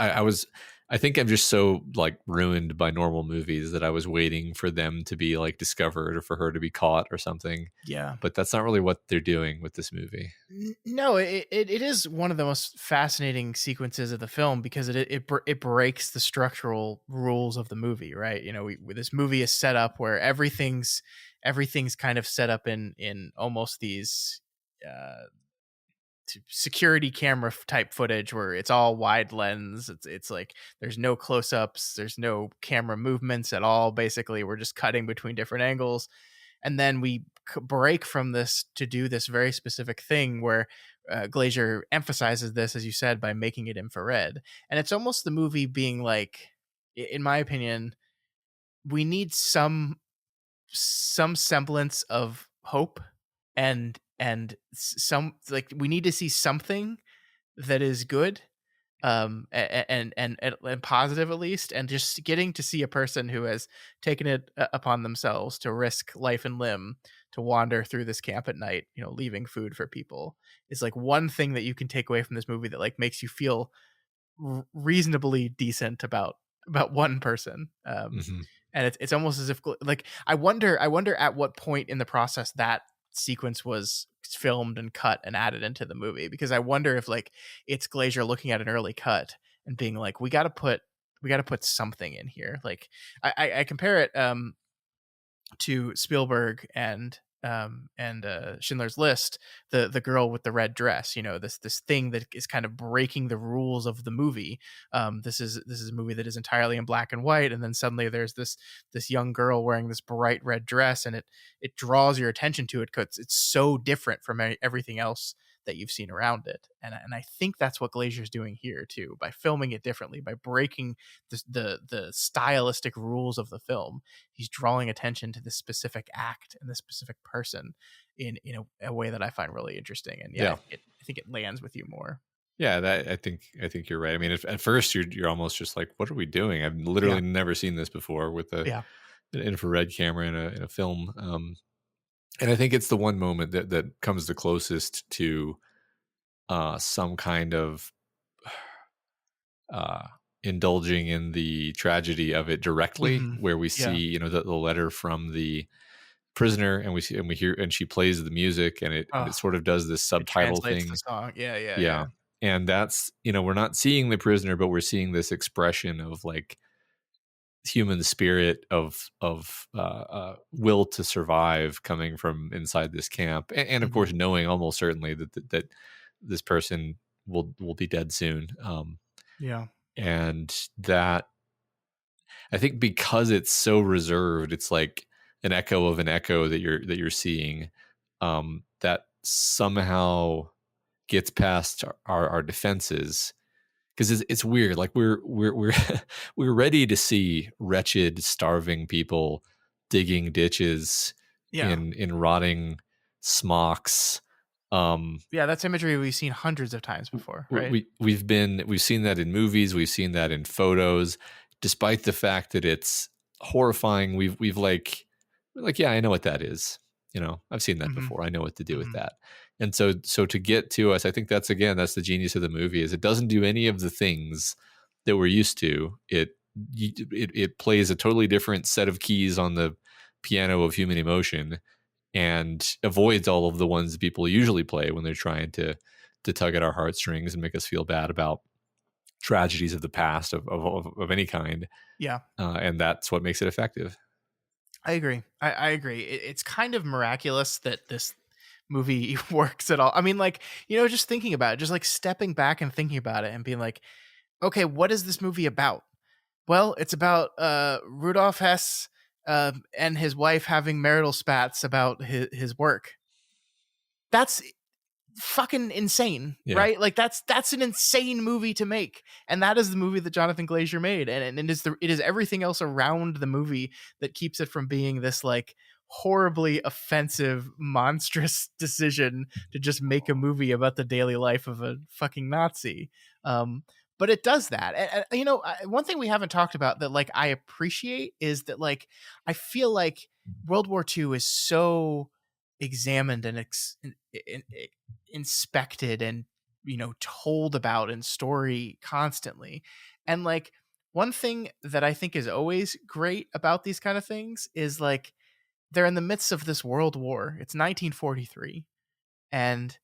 S2: I think I'm just so like ruined by normal movies that I was waiting for them to be like discovered, or for her to be caught or something.
S1: Yeah.
S2: But that's not really what they're doing with this movie.
S1: No, it is one of the most fascinating sequences of the film because it breaks the structural rules of the movie, right? This movie is set up where everything's kind of set up in almost these uh, security camera type footage where it's all wide lens. It's like there's no close ups, there's no camera movements at all. Basically, we're just cutting between different angles, and then we break from this to do this very specific thing where Glazer emphasizes this, as you said, by making it infrared. And it's almost the movie being like, in my opinion, we need some semblance of hope, and some, like, we need to see something that is good, and positive, at least, and just getting to see a person who has taken it upon themselves to risk life and limb to wander through this camp at night, leaving food for people, is like one thing that you can take away from this movie that like makes you feel reasonably decent about one person.
S2: Hmm.
S1: And it's almost as if, like, I wonder at what point in the process that sequence was filmed and cut and added into the movie, because I wonder if like it's Glazer looking at an early cut and being like, we got to put something in here. Like, I compare it to Spielberg and Schindler's List, the girl with the red dress, this thing that is kind of breaking the rules of the movie. This is a movie that is entirely in black and white, and then suddenly there's this young girl wearing this bright red dress, and it draws your attention to it because it's so different from everything else that you've seen around it. And I think that's what Glazier's doing here too, by filming it differently, by breaking the stylistic rules of the film. He's drawing attention to this specific act and this specific person in a way that I find really interesting. And yeah,
S2: Yeah.
S1: I think it lands with you more.
S2: Yeah, that I think you're right. I mean, at first you're almost just like, what are we doing? I've
S1: Yeah.
S2: literally never seen this before with
S1: Yeah.
S2: an infrared camera in a film. And I think it's the one moment that comes the closest to some kind of uh, indulging in the tragedy of it directly,
S1: Hmm.
S2: where we see,
S1: Yeah.
S2: the letter from the prisoner, and we hear, and she plays the music, and it
S1: Oh,
S2: sort of does this
S1: it
S2: subtitle
S1: translates the
S2: thing.
S1: song. Yeah. Yeah.
S2: Yeah.
S1: Yeah.
S2: And that's, we're not seeing the prisoner, but we're seeing this expression of like human spirit of will to survive coming from inside this camp, and of
S1: Hmm.
S2: course knowing almost certainly that this person will be dead soon.
S1: Yeah.
S2: And that, I think, because it's so reserved, it's like an echo of an echo that you're seeing, that somehow gets past our defenses, because it's weird. Like we're we're ready to see wretched, starving people digging ditches
S1: Yeah.
S2: in rotting smocks. Um,
S1: Yeah. That's imagery we've seen hundreds of times before, right?
S2: we've seen that in movies, we've seen that in photos, despite the fact that it's horrifying. We've like, we're like, yeah, I know what that is. I've seen that
S1: Hmm.
S2: before. I know what to do with
S1: Hmm.
S2: that. And so to get to us, I think that's the genius of the movie, is it doesn't do any of the things that we're used to. It plays a totally different set of keys on the piano of human emotion, and avoids all of the ones that people usually play when they're trying to tug at our heartstrings and make us feel bad about tragedies of the past of any kind.
S1: Yeah.
S2: And that's what makes it effective.
S1: I agree. I agree. It's kind of miraculous that this movie works at all. I mean, like, just thinking about it, just like stepping back and thinking about it and being like, okay, what is this movie about? Well, it's about Rudolf Hess and his wife having marital spats about his work. That's fucking insane,
S2: Yeah.
S1: right? Like that's an insane movie to make, and that is the movie that Jonathan Glazer made, and it is everything else around the movie that keeps it from being this like horribly offensive, monstrous decision to just make a movie about the daily life of a fucking Nazi. Um, but it does that, and one thing we haven't talked about that like I appreciate is that like I feel like World War II is so examined and inspected and told about in story constantly, and like one thing that I think is always great about these kind of things is like they're in the midst of this world war. It's 1943, and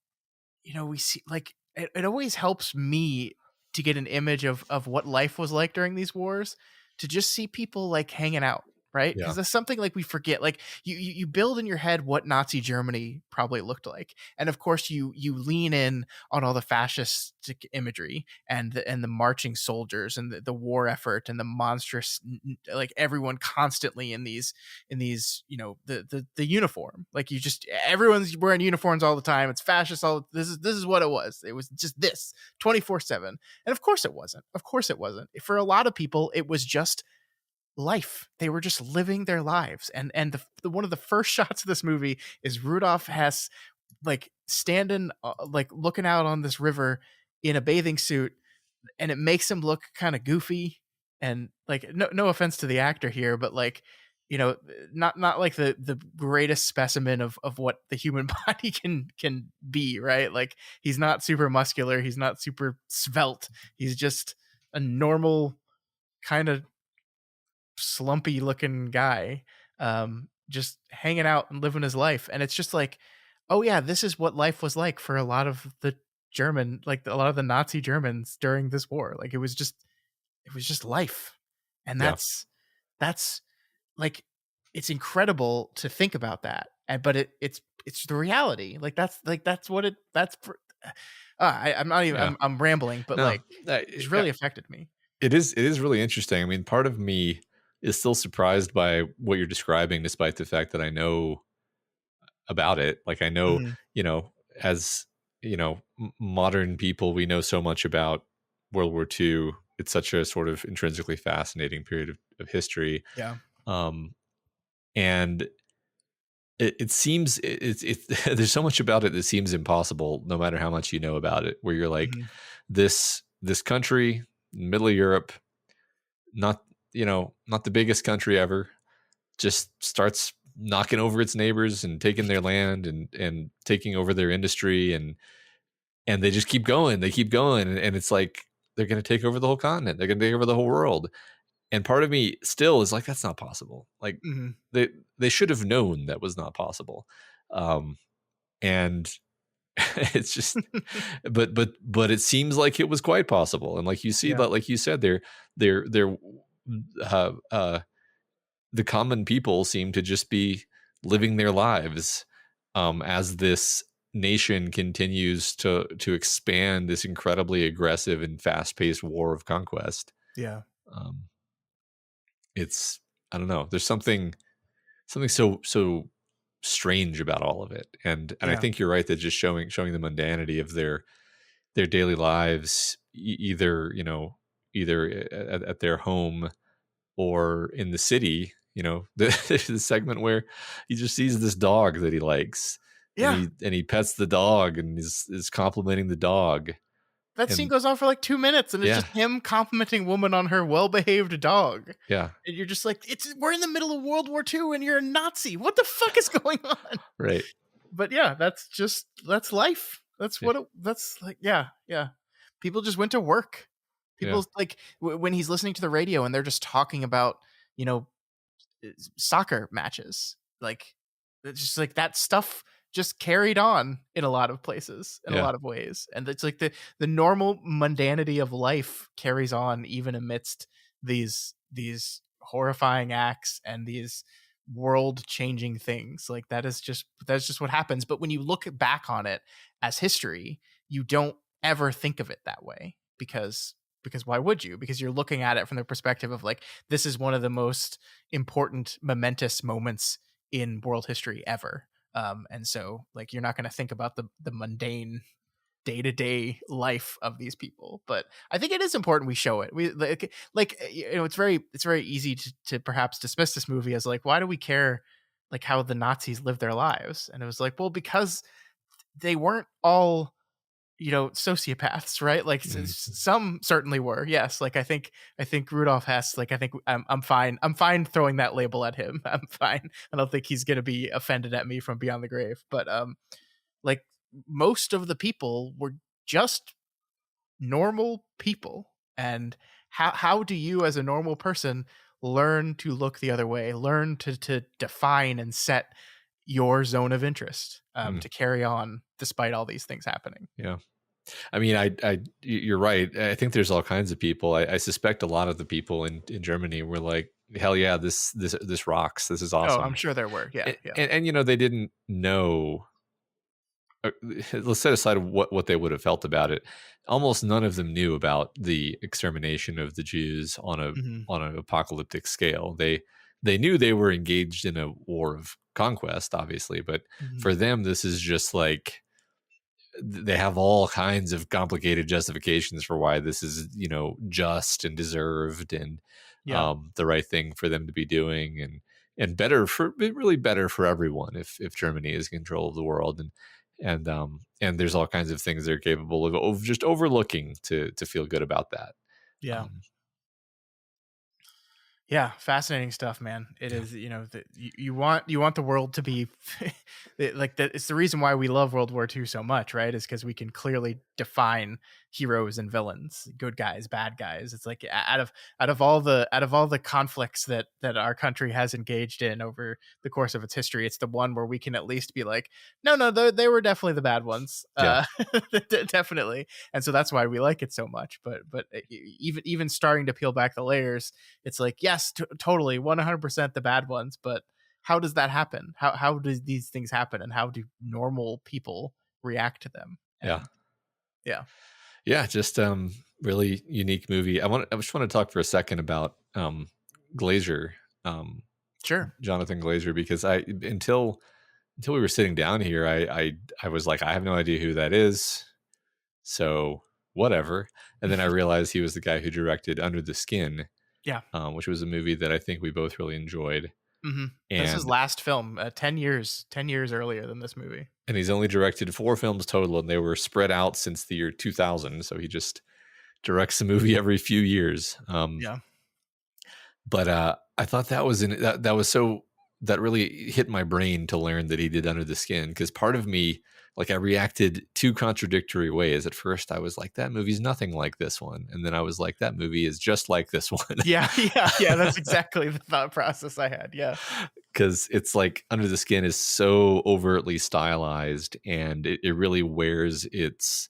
S1: we see like it always helps me to get an image of what life was like during these wars, to just see people like hanging out, right?
S2: Yeah.
S1: Because that's something like we forget. Like you build in your head what Nazi Germany probably looked like, and of course you lean in on all the fascistic imagery and the marching soldiers and the war effort and the monstrous like everyone constantly in these the uniform. Like you just everyone's wearing uniforms all the time. It's fascist. All this is what it was. It was just this 24/7. And of course it wasn't. Of course it wasn't. For a lot of people, it was just life. They were just living their lives. And the one of the first shots of this movie is Rudolph Hess like standing like looking out on this river in a bathing suit, and it makes him look kind of goofy, and like no offense to the actor here, but like not like the greatest specimen of what the human body can be, right? Like he's not super muscular, he's not super svelte, he's just a normal kind of slumpy looking guy, just hanging out and living his life. And it's just like, oh yeah, this is what life was like for a lot of the German, like a lot of the Nazi Germans during this war. Like it was just life. And
S2: Yeah.
S1: that's like it's incredible to think about that. And but it's the reality. That's what it that's for, I'm not even
S2: Yeah.
S1: I'm rambling, but
S2: No,
S1: like it's really affected me.
S2: it is really interesting. I mean, part of me is still surprised by what you're describing, despite the fact that I know about it. Like I know,
S1: Mhm.
S2: as modern people, we know so much about World War II. It's such a sort of intrinsically fascinating period of history.
S1: Yeah.
S2: Um, and it seems there's so much about it that seems impossible, no matter how much you know about it. Where you're like,
S1: Mhm.
S2: this country, middle of Europe, not not the biggest country ever, just starts knocking over its neighbors and taking their land and taking over their industry, and they just keep going. They keep going, and it's like they're going to take over the whole continent. They're going to take over the whole world. And part of me still is like, that's not possible. Like
S1: Mhm.
S2: they they should have known that was not possible. And it's just, but it seems like it was quite possible. And like you see
S1: Yeah.
S2: that, like you said, they're uh, uh, the common people seem to just be living their lives as this nation continues to expand this incredibly aggressive and fast-paced war of conquest.
S1: Yeah.
S2: Um, it's I don't know. There's something so strange about all of it, and I
S1: Yeah.
S2: think you're right that just showing the mundanity of their daily lives, either either at their home or in the city. There's the segment where he just sees this dog that he likes, and
S1: Yeah.
S2: he pets the dog and is complimenting the dog,
S1: That scene
S2: and
S1: goes on for like 2 minutes, and it's
S2: yeah,
S1: just him complimenting woman on her well-behaved dog.
S2: yeah,
S1: And you're just like, we're in the middle of World War II, and you're a Nazi. What the fuck is going on?
S2: right,
S1: But yeah, that's life.
S2: yeah,
S1: That's like, yeah, yeah. People just went to work.
S2: yeah,
S1: People like when he's listening to the radio and they're just talking about, you know, soccer matches. Like it's just like that stuff just carried on in a lot of places in a
S2: yeah,
S1: lot of ways. And it's like the normal mundanity of life carries on even amidst these horrifying acts and these world changing things. Like that's just what happens. But when you look back on it as history, you don't ever think of it that way because why would you? Because you're looking at it from the perspective of like this is one of the most important, momentous moments in world history ever. And so, like, you're not going to think about the mundane day to day life of these people. But I think it is important we show it. We it's very easy to perhaps dismiss this movie as like, why do we care like how the Nazis live their lives? And it was like, well, because they weren't all sociopaths, right? Like
S2: mhm,
S1: some certainly were, yes. Like I think Rudolph Hess, like I think I'm fine throwing that label at him. I'm fine. I don't think he's gonna be offended at me from beyond the grave. But like most of the people were just normal people. And how do you as a normal person learn to look the other way, learn to define and set your zone of interest,
S2: mm,
S1: to carry on despite all these things happening?
S2: yeah. I mean, you're right. I think there's all kinds of people. I suspect a lot of the people in Germany were like, hell yeah, this rocks. This is
S1: Oh, I'm
S2: awesome.
S1: sure there were. Yeah, yeah.
S2: And they didn't know. Let's set aside what they would have felt about it. Almost none of them knew about the extermination of the Jews
S1: Mhm,
S2: on an apocalyptic scale. They knew they were engaged in a war of conquest, obviously, but
S1: mhm.
S2: for them, this is just like they have all kinds of complicated justifications for why this is just and deserved, and
S1: Yeah,
S2: the right thing for them to be doing, and better for really better for everyone if Germany is in control of the world, and there's all kinds of things they're capable of just overlooking to feel good about that.
S1: yeah.
S2: um,
S1: Yeah, fascinating stuff, man. It
S2: yeah,
S1: is, you want the world to be like that. It's the reason why we love World War II so much, right? Is because we can clearly define heroes and villains, good guys, bad guys. It's like out of all the conflicts that our country has engaged in over the course of its history, it's the one where we can at least be like, no, they were definitely the bad ones,
S2: yeah,
S1: definitely. And so that's why we like it so much. But even starting to peel back the layers, it's like, yes, totally 100% the bad ones, but how does that happen? How does these things happen, and how do normal people react to them?
S2: yeah,
S1: And yeah.
S2: yeah. Just really unique movie. I just want to talk for a second about Glazer. um
S1: Sure.
S2: Jonathan Glazer, because I until until we were sitting down here, I was like, I have no idea who that is. So whatever. And then I realized he was the guy who directed Under the Skin,
S1: Yeah.
S2: which was a movie that I think we both really enjoyed.
S1: This is
S2: And
S1: last film, 10 years earlier than this movie.
S2: and he's only directed 4 films total, and they were spread out since the year 2000. So he just directs a movie every few years.
S1: Yeah.
S2: But I thought that was that was so that really hit my brain to learn that he did Under the Skin, because part of me, like, I reacted two contradictory ways. At first, I was like, that movie's nothing like this one, and then I was like, that movie is just like this one.
S1: Yeah, yeah. That's exactly the thought process I had. Yeah.
S2: Because it's like Under the Skin is so overtly stylized, and it really wears its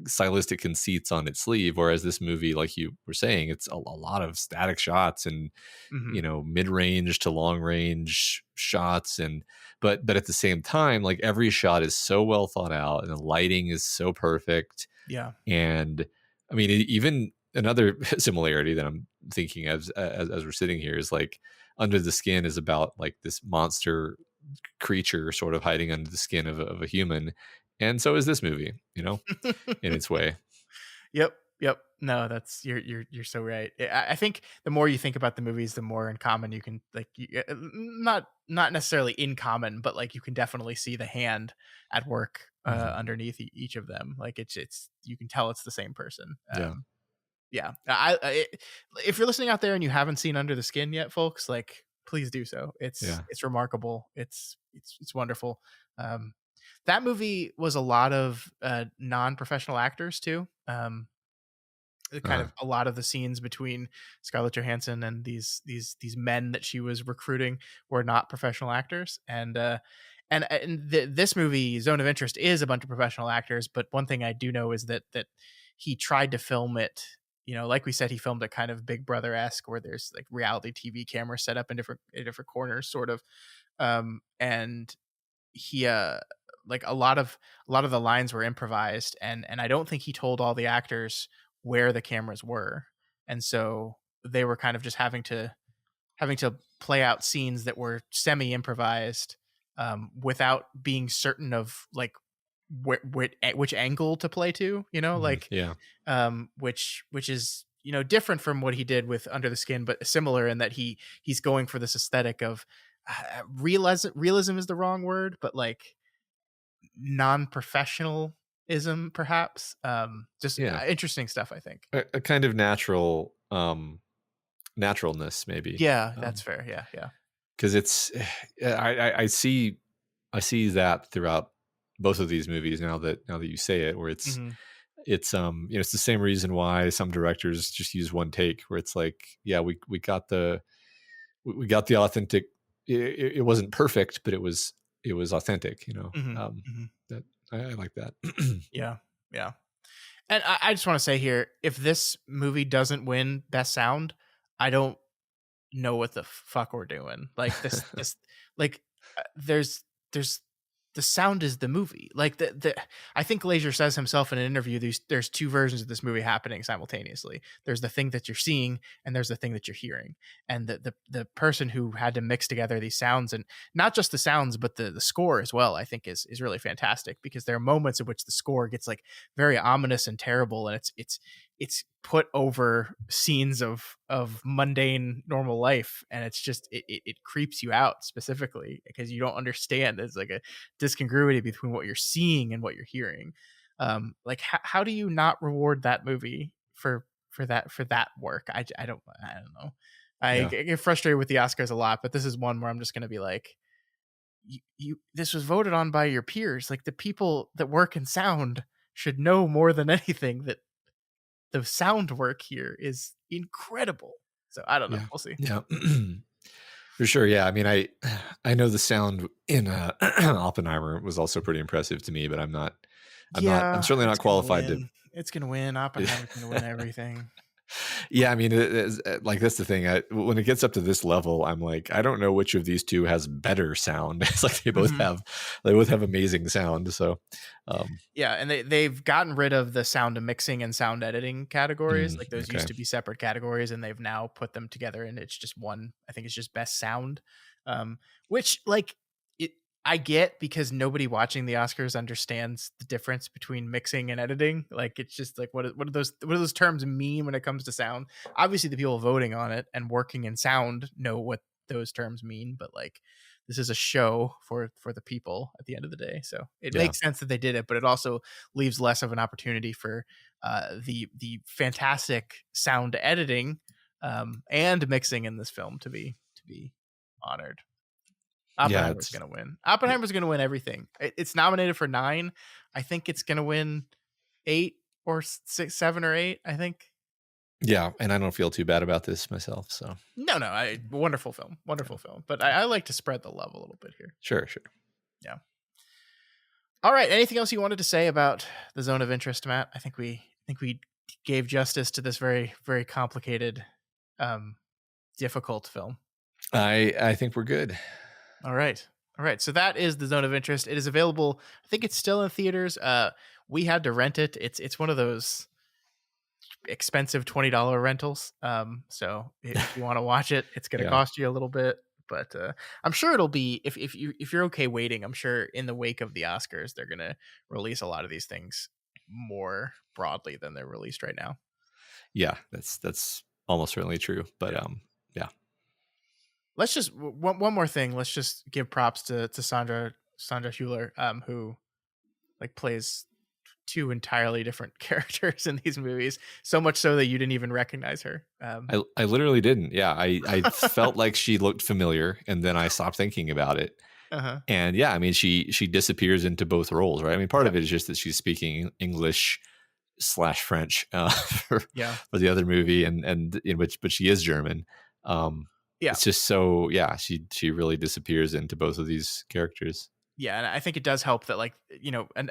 S2: stylistic conceits on its sleeve, whereas this movie, like you were saying, it's a lot of static shots and
S1: Hmm.
S2: mid-range to long range shots, and but at the same time, like, every shot is so well thought out and the lighting is so perfect.
S1: Yeah.
S2: And I mean, even another similarity that I'm thinking as we're sitting here is, like, Under the Skin is about, like, this monster creature sort of hiding under the skin of a human, and so is this movie, in its way.
S1: Yep. Yep. No, that's you're so right. I think the more you think about the movies, the more in common you can, like, not necessarily in common, but like you can definitely see the hand at work
S2: Mhm.
S1: underneath each of them. Like it's you can tell it's the same person.
S2: Yeah,
S1: Yeah. If you're listening out there and you haven't seen Under the Skin yet, folks, like, please do so. It's
S2: yeah.
S1: it's remarkable. It's wonderful. Um, that movie was a lot of non-professional actors too. Kind
S2: uh,
S1: of a lot of the scenes between Scarlett Johansson and these men that she was recruiting were not professional actors, and this movie Zone of Interest is a bunch of professional actors. But one thing I do know is that he tried to film it. Like we said, he filmed it kind of Big Brother esque, where there's like reality TV cameras set up in different corners, sort of, and he like a lot of the lines were improvised, and I don't think he told all the actors where the cameras were, and so they were kind of just having to play out scenes that were semi improvised, without being certain of like which angle to play to, like,
S2: yeah,
S1: which is different from what he did with Under the Skin, but similar in that he's going for this aesthetic of realism is the wrong word, but like non-professionalism perhaps. Just
S2: yeah.
S1: interesting stuff, I think.
S2: A kind of naturalness, maybe.
S1: Yeah, that's fair. Yeah, yeah.
S2: Because it's I see that throughout both of these movies, now that you say it, where it's
S1: Hmm.
S2: it's the same reason why some directors just use one take, where it's like, yeah, we got the authentic. It wasn't perfect, but it was authentic.
S1: Hmm. Hmm.
S2: That I like that.
S1: Yeah, yeah. And I just want to say here, if this movie doesn't win Best Sound, I don't know what the fuck we're doing. Like this, like, there's the sound is the movie. Like I think Glazer says himself in an interview, there's two versions of this movie happening simultaneously. There's the thing that you're seeing, and there's the thing that you're hearing. And the person who had to mix together these sounds, and not just the sounds, but the score as well, I think is really fantastic, because there are moments in which the score gets like very ominous and terrible, and it's put over scenes of mundane normal life, and it's just it creeps you out specifically because you don't understand. There's like a discongruity between what you're seeing and what you're hearing. Like, how do you not reward that movie for that work? I don't know. I
S2: Yeah,
S1: get frustrated with the Oscars a lot, but this is one where I'm just going to be like, you this was voted on by your peers. Like, the people that work in sound should know more than anything that the sound work here is incredible. So I don't know.
S2: yeah,
S1: We'll see.
S2: yeah. For sure. Yeah. I mean, I know the sound in Oppenheimer was also pretty impressive to me, but I'm
S1: Yeah,
S2: certainly
S1: it's
S2: not
S1: gonna
S2: qualified to.
S1: win. It's gonna win. Oppenheimer's gonna win everything.
S2: Yeah, I mean, like, that's the thing. When it gets up to this level, I'm like, I don't know which of these two has better sound. It's like
S1: Mhm.
S2: they both have amazing sound. So, um,
S1: Yeah, and they've gotten rid of the sound mixing and sound editing categories. Like, those
S2: okay,
S1: used to be separate categories, and they've now put them together, and it's just one. I think it's just best sound, which, like, it. I get, because nobody watching the Oscars understands the difference between mixing and editing. Like, it's just like, what do those terms mean when it comes to sound? Obviously, the people voting on it and working in sound know what those terms mean, but like, this is a show for the people at the end of the day. So it
S2: Yeah.
S1: makes sense that they did it, but it also leaves less of an opportunity for the fantastic sound editing and mixing in this film to be honored.
S2: Yeah,
S1: Oppenheimer's
S2: it's
S1: gonna win. Oppenheimer's gonna win everything. It's nominated for 9. I think it's gonna win 8 or 6, 7 or 8. I think.
S2: yeah, and I don't feel too bad about this myself. So
S1: No. Wonderful film,
S2: yeah.
S1: wonderful film. But I like to spread the love a little bit here.
S2: Sure, sure.
S1: Yeah. All right. Anything else you wanted to say about the zone of interest, Matt? I think we gave justice to this very very complicated, um, difficult film.
S2: I think we're good.
S1: All right. All right. So that is the zone of interest. It is available. I think it's still in theaters. We had to rent it. It's one of those expensive $20 rentals. So if you want to watch it, it's going to
S2: Yeah.
S1: cost you a little bit, but I'm sure it'll be, if you're okay waiting, I'm sure in the wake of the Oscars, they're going to release a lot of these things more broadly than they're released right now.
S2: Yeah, that's almost certainly true. But
S1: Yeah.
S2: yeah.
S1: Let's just one more thing. Let's just give props to Sandra Hüller, who like plays two entirely different characters in these movies, so much so that you didn't even recognize her.
S2: I literally didn't. Yeah, I felt like she looked familiar, and then I stopped thinking about it.
S1: Uh-huh.
S2: And yeah, I mean, she disappears into both roles, right? I mean, part
S1: Yep.
S2: of it is just that she's speaking English / French for
S1: Yeah.
S2: the other movie, and in which, but she is German.
S1: Yeah.
S2: It's just so, yeah, she really disappears into both of these characters.
S1: Yeah, and I think it does help that, like,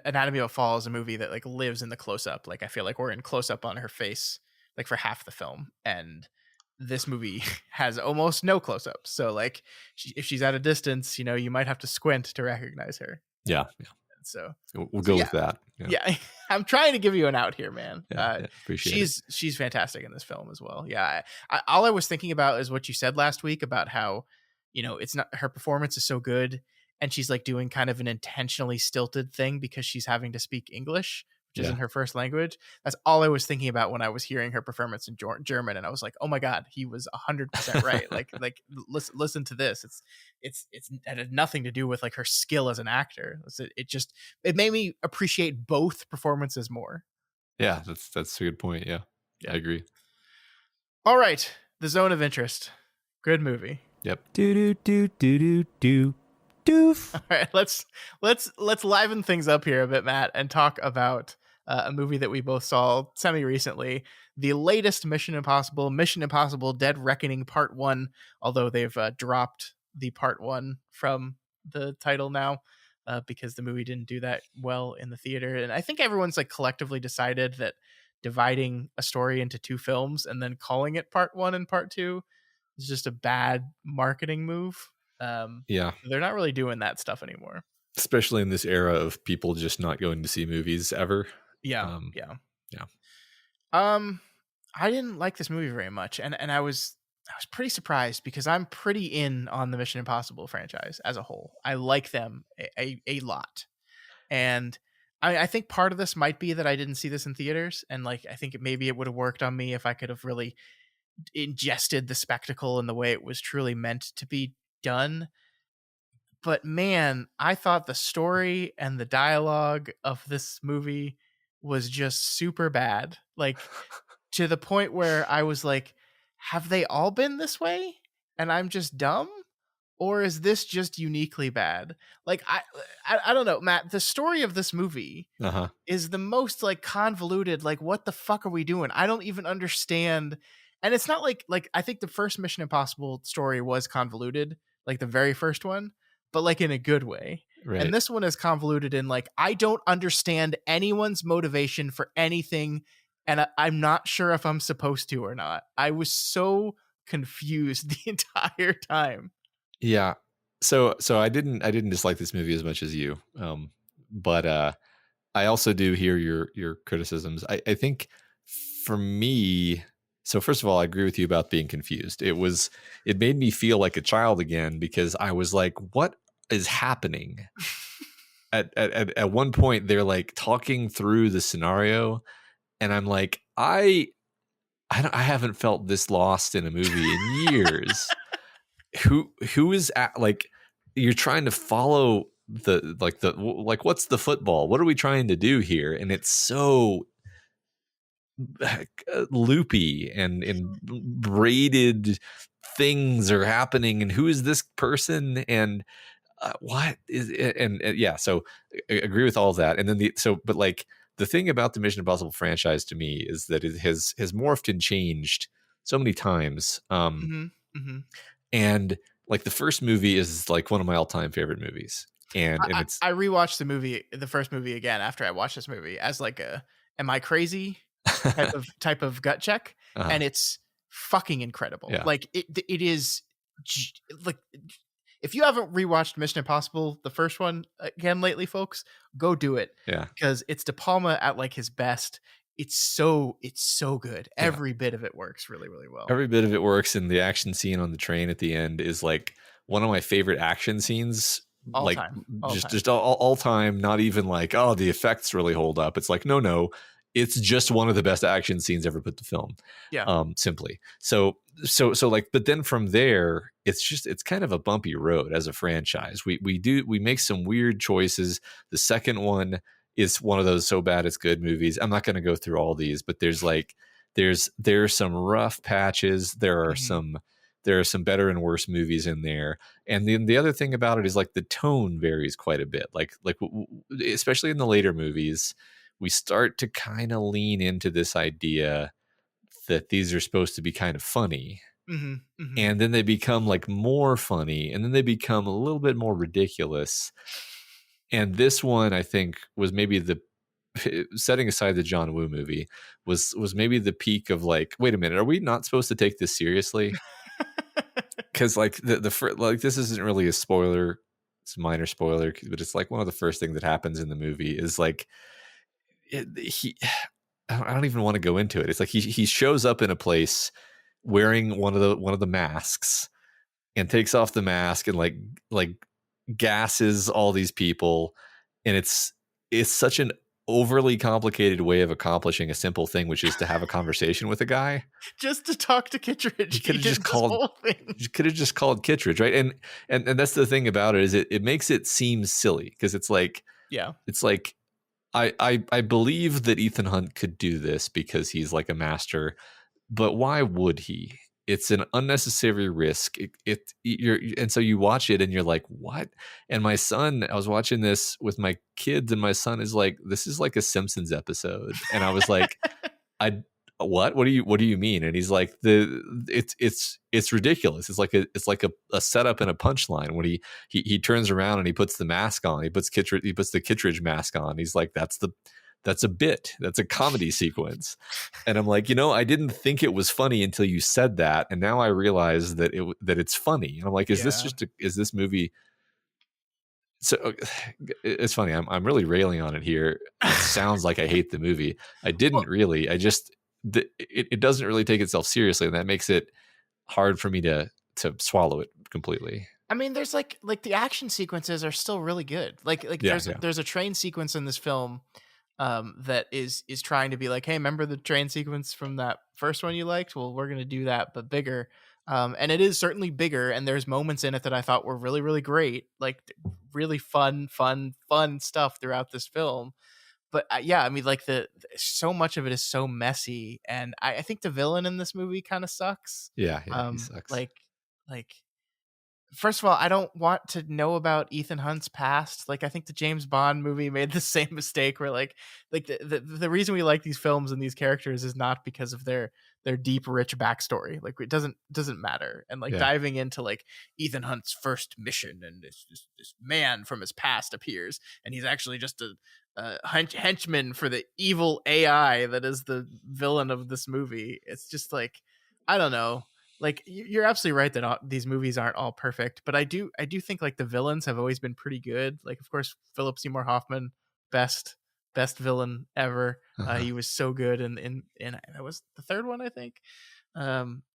S1: Anatomy of a Fall is a movie that like lives in the close up. Like, I feel like we're in close up on her face like for half the film, and this movie has almost no close ups. So like, if she's at a distance, you might have to squint to recognize her.
S2: Yeah, yeah.
S1: So
S2: We'll go
S1: yeah,
S2: with that. Yeah,
S1: yeah. I'm trying to give you an out here, man.
S2: yeah, appreciate it.
S1: She's fantastic in this film as well. Yeah, all I was thinking about is what you said last week about how, it's not, her performance is so good, and she's like doing kind of an intentionally stilted thing because she's having to speak English, which
S2: Yeah.
S1: isn't her first language. That's all I was thinking about when I was hearing her performance in German, and I was like, oh my god, he was 100% right. like listen to this. It had nothing to do with like her skill as an actor. It made me appreciate both performances more.
S2: Yeah, that's a good point. Yeah, I agree.
S1: All right, The Zone of Interest, good movie.
S2: Yep.
S3: Do. Doof.
S1: All right, let's liven things up here a bit, Matt, and talk about a movie that we both saw semi recently, the latest Mission Impossible: Dead Reckoning Part 1. Although they've dropped the Part 1 from the title now, because the movie didn't do that well in the theater, and I think everyone's like collectively decided that dividing a story into 2 films and then calling it Part 1 and Part 2 is just a bad marketing move.
S2: Yeah,
S1: They're not really doing that stuff anymore.
S2: especially in this era of people just not going to see movies ever.
S1: Yeah.
S2: Yeah.
S1: I didn't like this movie very much, and I was pretty surprised because I'm pretty in on the Mission Impossible franchise as a whole. I like them a lot, and I think part of this might be that I didn't see this in theaters, and like I think maybe it would have worked on me if I could have really ingested the spectacle in the way it was truly meant to be done. But man, I thought the story and the dialogue of this movie was just super bad. Like, to the point where I was like, have they all been this way? And I'm just dumb? Or is this just uniquely bad? Like, I don't know, Matt. The story of this movie is the most like convoluted. Like, what the fuck are we doing? I don't even understand. And it's not like I think the first Mission Impossible story was convoluted, like the very first one, but like in a good way.
S2: Right.
S1: And this one is convoluted in like, I don't understand anyone's motivation for anything, and I'm not sure if I'm supposed to or not. I was so confused the entire time.
S2: Yeah. So I didn't dislike this movie as much as you. But I also do hear your criticisms. I think for me, so first of all, I agree with you about being confused. It made me feel like a child again, because I was like, what is happening. At one point, they're like talking through the scenario, and I'm like, I haven't felt this lost in a movie in years. Who is at, like, you're trying to follow what's the football? What are we trying to do here? And it's so loopy and braided things are happening, and who is this person, and what is it? And yeah, so I agree with all of that. And then but like the thing about the Mission Impossible franchise to me is that it has morphed and changed so many times. And like the first movie is like one of my all-time favorite movies, and it's
S1: I rewatched the first movie again after I watched this movie as like a am I crazy type of gut check, and it's fucking incredible.
S2: Yeah.
S1: Like it is like, if you haven't rewatched Mission Impossible, the first one again lately, folks, go do it.
S2: Yeah,
S1: because it's De Palma at like his best. It's so good. Every bit of it works really, really well.
S2: Every bit of it works, and the action scene on the train at the end is like one of my favorite action scenes.
S1: All
S2: like
S1: time.
S2: Just all time. Not even like, oh, the effects really hold up. It's like no, it's just one of the best action scenes ever put to film.
S1: Yeah.
S2: Simply. So like, but then from there, it's kind of a bumpy road as a franchise. We make some weird choices. The second one is one of those so bad it's good movies. I'm not going to go through all these, but there's some rough patches. There are some better and worse movies in there. And then the other thing about it is like the tone varies quite a bit. Like especially in the later movies, we start to kind of lean into this idea that these are supposed to be kind of funny. And then they become like more funny, and then they become a little bit more ridiculous. And this one, I think, was maybe setting aside the John Woo movie, was maybe the peak of like, wait a minute, are we not supposed to take this seriously? Because like like, this isn't really a spoiler, it's a minor spoiler, but it's like one of the first things that happens in the movie is like I don't even want to go into it. It's like he shows up in a place wearing one of the masks and takes off the mask and like gasses all these people, and it's such an overly complicated way of accomplishing a simple thing, which is to have a conversation with a guy.
S1: Just to talk to Kittredge.
S2: You could have just called Kittredge, right? And that's the thing about it, is it makes it seem silly, because it's like,
S1: yeah,
S2: it's like, I believe that Ethan Hunt could do this because he's like a master, but why would he? It's an unnecessary risk. And so you watch it and you're like, what? And my son, I was watching this with my kids, and my son is like, this is like a Simpsons episode. And I was like, what do you mean? And he's like, it's ridiculous. It's like a setup and a punchline. When he turns around and he puts the mask on, he puts the Kittredge mask on. He's like, that's a bit. That's a comedy sequence. And I'm like, I didn't think it was funny until you said that, and now I realize that it's funny. And I'm like, is this movie? So it's funny. I'm really railing on it here. It sounds like I hate the movie. I didn't really. I just it doesn't really take itself seriously, and that makes it hard for me to swallow it completely.
S1: I mean, there's like the action sequences are still really good. There's a train sequence in this film that is trying to be like, hey, remember the train sequence from that first one you liked? Well, we're gonna do that, but bigger. And it is certainly bigger, and there's moments in it that I thought were really, really great, like really fun stuff throughout this film. But yeah, I mean, like so much of it is so messy, and I think the villain in this movie kind of sucks.
S2: Yeah, he sucks.
S1: Like, first of all, I don't want to know about Ethan Hunt's past. Like, I think the James Bond movie made the same mistake, where like the reason we like these films and these characters is not because of their deep, rich backstory. Like, it doesn't matter. And like diving into like Ethan Hunt's first mission, and this man from his past appears, and he's actually just a henchman for the evil AI that is the villain of this movie. It's just like, I don't know. Like, you're absolutely right that these movies aren't all perfect, but I do think like the villains have always been pretty good. Like, of course, Philip Seymour Hoffman, best villain ever. He was so good, and that was the third one, I think.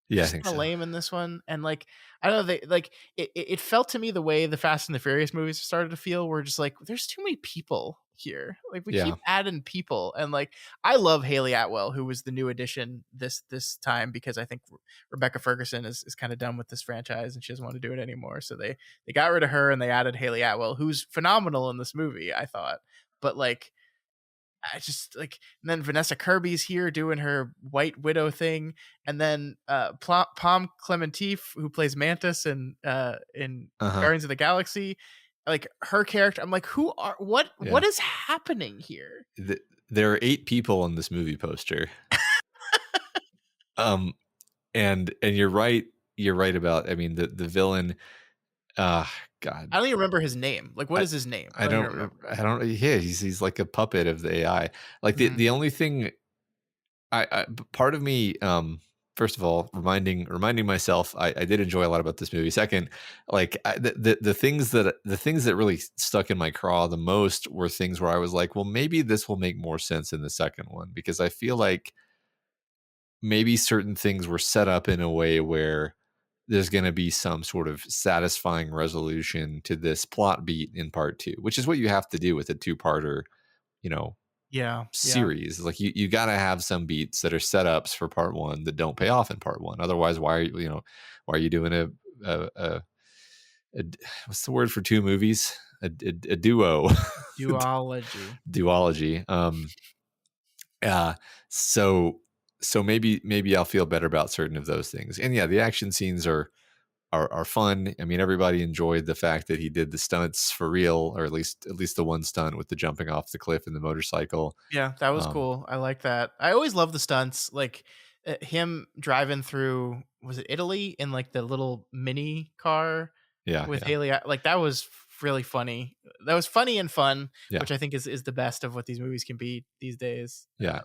S2: Yeah, I
S1: just
S2: think
S1: kind of
S2: so.
S1: lame in this one. And like, I don't know, they like it felt to me the way the Fast and the Furious movies started to feel, where just like there's too many people here. Like we
S2: Yeah.
S1: keep adding people. And like I love Haley Atwell, who was the new addition this time, because I think Rebecca Ferguson is kind of done with this franchise and she doesn't want to do it anymore. So they got rid of her and they added Haley Atwell, who's phenomenal in this movie, I thought. But like I just like, and then Vanessa Kirby's here doing her White Widow thing, and then Pom Clementif, who plays Mantis in
S2: Uh-huh.
S1: Guardians of the Galaxy, like her character, I'm like, who are
S2: Yeah.
S1: what is happening here?
S2: There are 8 people on this movie poster. Um and you're right about, I mean, the villain, uh God.
S1: I don't even remember his name. Like, what is his name? I don't even remember.
S2: I don't yeah, he's like a puppet of the AI. Like
S1: Mhm.
S2: the only thing part of me, first of all, reminding myself, I did enjoy a lot about this movie. Second, like the things that really stuck in my craw the most were things where I was like, well, maybe this will make more sense in the second one, because I feel like maybe certain things were set up in a way where there's going to be some sort of satisfying resolution to this plot beat in part 2, which is what you have to do with a two-parter, you know,
S1: Yeah, yeah,
S2: series. Like you got to have some beats that are setups for part 1 that don't pay off in part 1. Otherwise, why are you doing a what's the word for two movies? A duo.
S1: duology.
S2: Duology. Uh so maybe I'll feel better about certain of those things. And yeah, the action scenes are fun. I mean, everybody enjoyed the fact that he did the stunts for real, or at least the one stunt with the jumping off the cliff and the motorcycle.
S1: Yeah, that was
S2: Um,
S1: cool. I like that. I always love the stunts, like him driving through, was it Italy, in like the little mini car
S2: yeah,
S1: with
S2: yeah,
S1: Haley. Like that was really funny. That was funny and fun,
S2: yeah,
S1: which I think is the best of what these movies can be these days.
S2: yeah,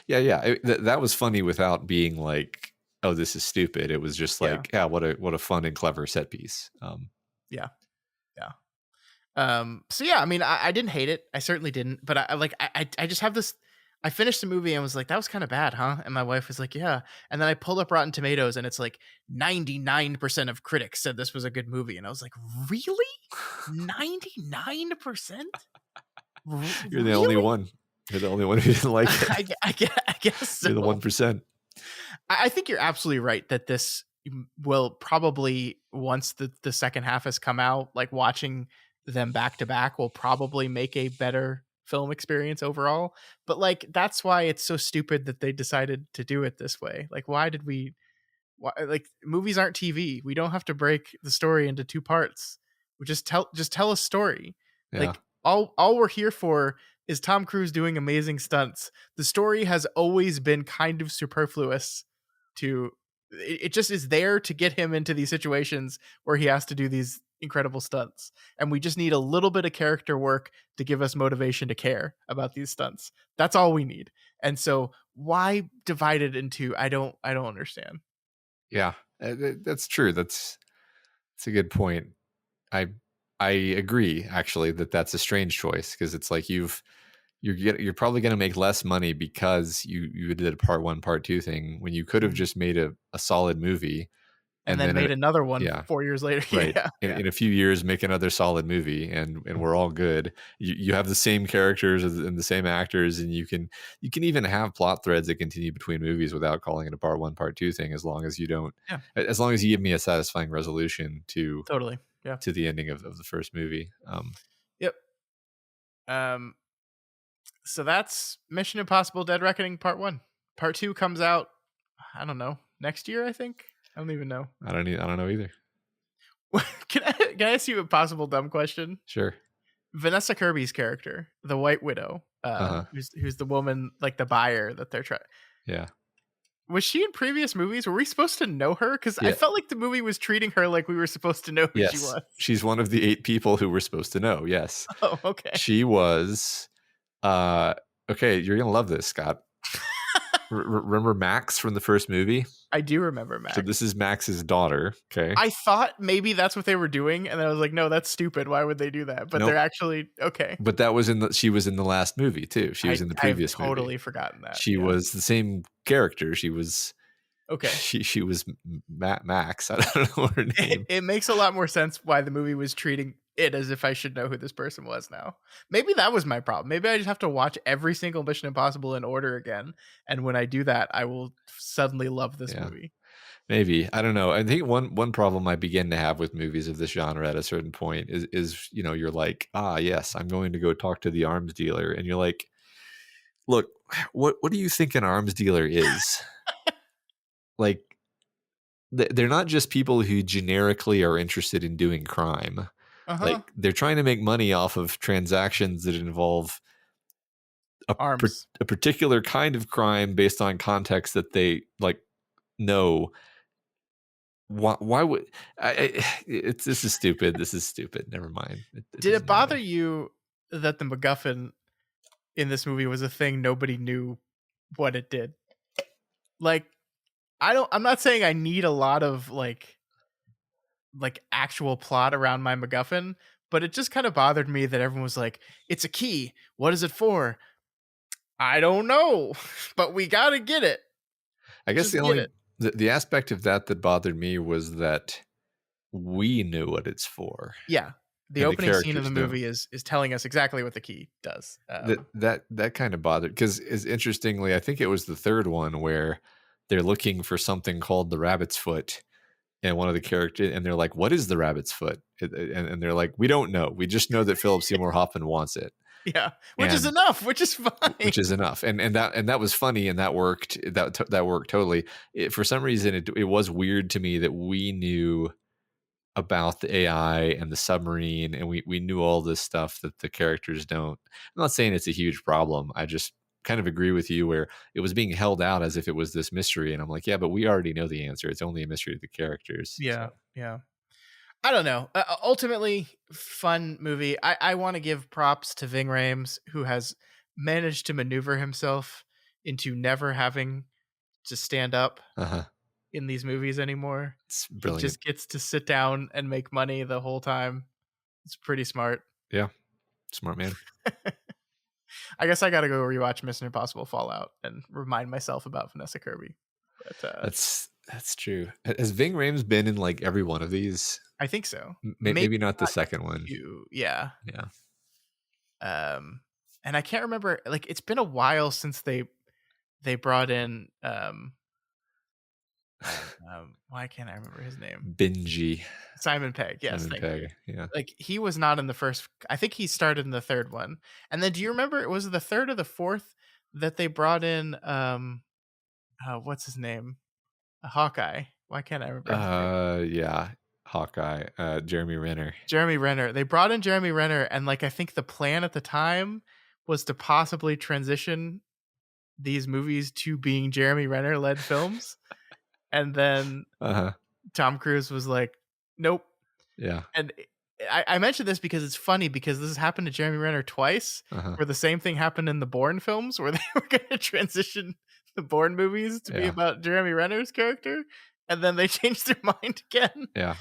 S2: yeah. That was funny without being like, oh, this is stupid. It was just
S1: Yeah,
S2: like, yeah, what a fun and clever set piece.
S1: yeah, yeah. So yeah, I mean, I didn't hate it. I certainly didn't, but I just have this. I finished the movie and was like, that was kind of bad, huh? And my wife was like, yeah. And then I pulled up Rotten Tomatoes and it's like 99% of critics said this was a good movie. And I was like, really? 99%?
S2: You're the only
S1: Really?
S2: one. You're the only one who didn't like it.
S1: I guess so.
S2: You're the 1%.
S1: I think you're absolutely right that this will probably, once the second half has come out, like watching them back to back will probably make a better film experience overall. But like that's why it's so stupid that they decided to do it this way. Like why did we like movies aren't TV. We don't have to break the story into two parts. We just tell a story.
S2: Yeah,
S1: Like all we're here for is Tom Cruise doing amazing stunts. The story has always been kind of superfluous to it just is there to get him into these situations where he has to do these incredible stunts. And we just need a little bit of character work to give us motivation to care about these stunts. That's all we need. And so why divide it into I don't understand.
S2: yeah. That's true. That's a good point. I I agree actually that's a strange choice, because it's like you're probably going to make less money because you did a part 1 part 2 thing, when you could have
S1: Mhm.
S2: just made a solid movie,
S1: And
S2: and
S1: then
S2: then
S1: made another one
S2: yeah,
S1: 4 years later.
S2: right,
S1: Yeah, yeah.
S2: in a few years make another solid movie, and we're all good. You have the same characters and the same actors, and you can even have plot threads that continue between movies without calling it a part 1 part 2 thing, as long as you don't,
S1: Yeah,
S2: as long as you give me a satisfying resolution
S1: totally. Yeah.
S2: to the ending of the first movie.
S1: Yep. Um so that's Mission Impossible Dead Reckoning Part 1. Part 2 comes out, I don't know, next year, I think. I don't even know.
S2: I don't know either.
S1: Can I ask you a possible dumb question?
S2: Sure.
S1: Vanessa Kirby's character, the White Widow,
S2: Uh-huh.
S1: who's the woman, like the buyer that they're trying.
S2: Yeah.
S1: Was she in previous movies? Were we supposed to know her? Because I
S2: Yeah.
S1: felt like the movie was treating her like we were supposed to know who she
S2: Yes.
S1: was.
S2: She's one of the 8 people who we're supposed to know. Yes.
S1: Oh, okay.
S2: She was okay, you're going to love this, Scott. Remember Max from the first movie?
S1: I do remember Max.
S2: So this is Max's daughter, okay?
S1: I thought maybe that's what they were doing, and I was like, no, that's stupid. Why would they do that? But
S2: Nope.
S1: they're actually okay.
S2: But that was she was in the last movie too. She was in the previous
S1: I've totally
S2: movie.
S1: forgotten that.
S2: She
S1: Yeah.
S2: was the same character. She was
S1: Okay.
S2: She was Max. I don't know her name.
S1: It makes a lot more sense why the movie was treating it as if I should know who this person was now. Maybe that was my problem. Maybe I just have to watch every single Mission Impossible in order again. And when I do that, I will suddenly love this
S2: Yeah.
S1: movie.
S2: Maybe. I don't know. I think one problem I begin to have with movies of this genre at a certain point is you're like, yes, I'm going to go talk to the arms dealer, and you're like, look, what do you think an arms dealer is? Like, they're not just people who generically are interested in doing crime.
S1: Uh-huh.
S2: Like, they're trying to make money off of transactions that involve
S1: Arms.
S2: a particular kind of crime based on context that they like know. Why would this is stupid. This is stupid. Never mind.
S1: Did it
S2: doesn't
S1: bother
S2: matter.
S1: you that the MacGuffin in this movie was a thing nobody knew what it did? Like, I'm not saying I need a lot of like actual plot around my MacGuffin, but it just kind of bothered me that everyone was like, it's a key. What is it for? I don't know, but we got to get it.
S2: I guess
S1: Just get it.
S2: the aspect of that bothered me was that we knew what it's for.
S1: Yeah. The
S2: And
S1: opening scene of the
S2: characters
S1: movie is telling us exactly what the key does.
S2: That kind of bothered, because interestingly, I think it was the third one where they're looking for something called the rabbit's foot, and one of the characters, and they're like, what is the rabbit's foot? And they're like, we don't know. We just know that Philip Seymour Hoffman wants it.
S1: Yeah, which is enough, which is fine.
S2: Which is enough. And that was funny, and that worked. That worked totally. For some reason, it was weird to me that we knew about the AI and the submarine, and we knew all this stuff that the characters don't. I'm not saying it's a huge problem. I just kind of agree with you where it was being held out as if it was this mystery, and I'm like, yeah, but we already know the answer. It's only a mystery to the characters.
S1: Yeah,
S2: So.
S1: yeah. I don't know. Ultimately, fun movie. I want to give props to Ving Rhames, who has managed to maneuver himself into never having to stand up in these movies anymore.
S2: It's brilliant.
S1: He just gets to sit down and make money the whole time. It's pretty smart.
S2: Yeah, smart man.
S1: I guess I got to go rewatch Mission Impossible Fallout and remind myself about Vanessa Kirby. But,
S2: that's true. Has Ving Rhames been in like every one of these?
S1: I think so.
S2: Maybe not the second one.
S1: Yeah.
S2: Yeah.
S1: And I can't remember. Like, it's been a while since they brought in. Why can't I remember his name?
S2: Benji.
S1: Simon Pegg. Yes,
S2: Simon Pegg. Yeah.
S1: Like, he was not in the first. I think he started in the third one. And then, do you remember? It was the third or the fourth that they brought in. What's his name? Hawkeye. Why can't I remember his name?
S2: Yeah. Hawkeye. Jeremy Renner.
S1: Jeremy Renner. They brought in Jeremy Renner, and like I think the plan at the time was to possibly transition these movies to being Jeremy Renner led films. And then Tom Cruise was like, nope.
S2: Yeah.
S1: And I mentioned this because it's funny, because this has happened to Jeremy Renner twice, where the same thing happened in the Bourne films, where they were going to transition the Bourne movies to be about Jeremy Renner's character, and then they changed their mind again.
S2: Yeah.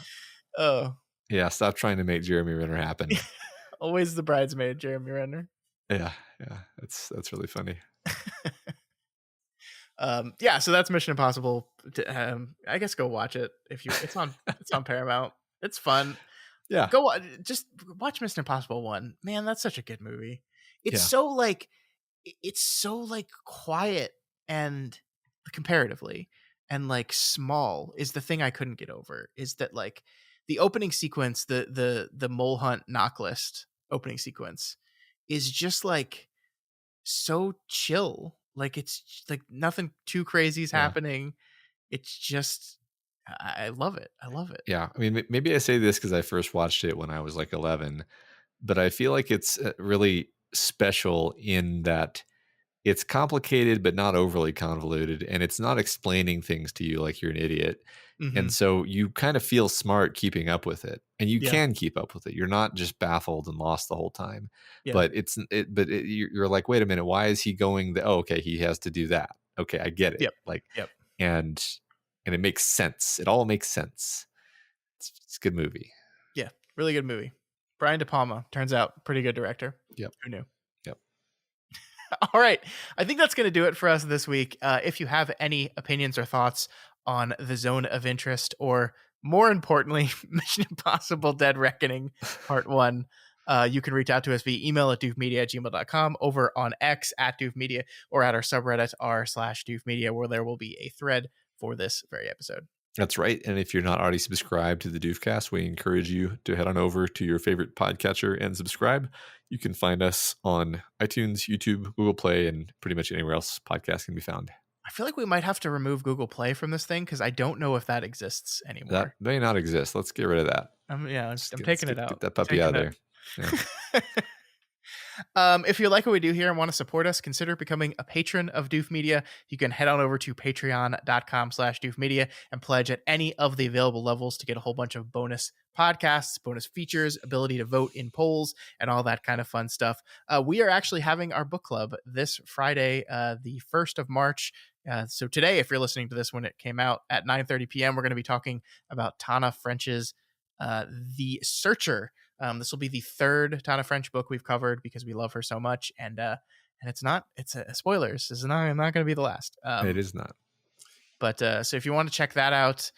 S1: Oh.
S2: Yeah, stop trying to make Jeremy Renner happen.
S1: Always the bridesmaid, Jeremy Renner.
S2: Yeah. That's really funny.
S1: So that's Mission Impossible. I guess go watch it if you. It's on Paramount. It's fun.
S2: Yeah,
S1: just watch Mission Impossible 1. Man, that's such a good movie. It's so like quiet and comparatively, and like small is the thing I couldn't get over. Is that like the opening sequence, the mole hunt knock list opening sequence is just like so chill. Like, it's like nothing too crazy is happening. It's just, I love it.
S2: Yeah. I mean, maybe I say this because I first watched it when I was like 11, but I feel like it's really special in that it's complicated, but not overly convoluted. And it's not explaining things to you like you're an idiot. Mm-hmm. And so you kind of feel smart keeping up with it, and you can keep up with it. You're not just baffled and lost the whole time, but you're like, wait a minute, why is he going okay, he has to do that. Okay. I get it. And it makes sense. It all makes sense. It's a good movie.
S1: Yeah. Really good movie. Brian De Palma, turns out pretty good director.
S2: Yep.
S1: Who knew?
S2: Yep.
S1: All right. I think that's going to do it for us this week. If you have any opinions or thoughts on The Zone of Interest, or more importantly, Mission Impossible Dead Reckoning Part 1, you can reach out to us via email at doofmedia@gmail.com, over on X at doofmedia, or at our subreddit r/doofmedia, where there will be a thread for this very episode.
S2: That's right. And if you're not already subscribed to the Doofcast, we encourage you to head on over to your favorite podcatcher and subscribe. You can find us on iTunes, YouTube, Google Play, and pretty much anywhere else podcasts can be found.
S1: I feel like we might have to remove Google Play from this thing, because I don't know if that exists anymore.
S2: That may not exist. Let's get rid of that.
S1: I'm taking it out.
S2: Get that puppy out of there. Yeah.
S1: If you like what we do here and want to support us, consider becoming a patron of Doof Media. You can head on over to patreon.com/doofmedia and pledge at any of the available levels to get a whole bunch of bonus podcasts, bonus features, ability to vote in polls, and all that kind of fun stuff. We are actually having our book club this Friday, the 1st of March. So today, if you're listening to this when it came out at 9:30 p.m., we're going to be talking about Tana French's The Searcher. This will be the third Tana French book we've covered because we love her so much, and it's spoilers. This is not going to be the last.
S2: It is not.
S1: But so if you want to check that out,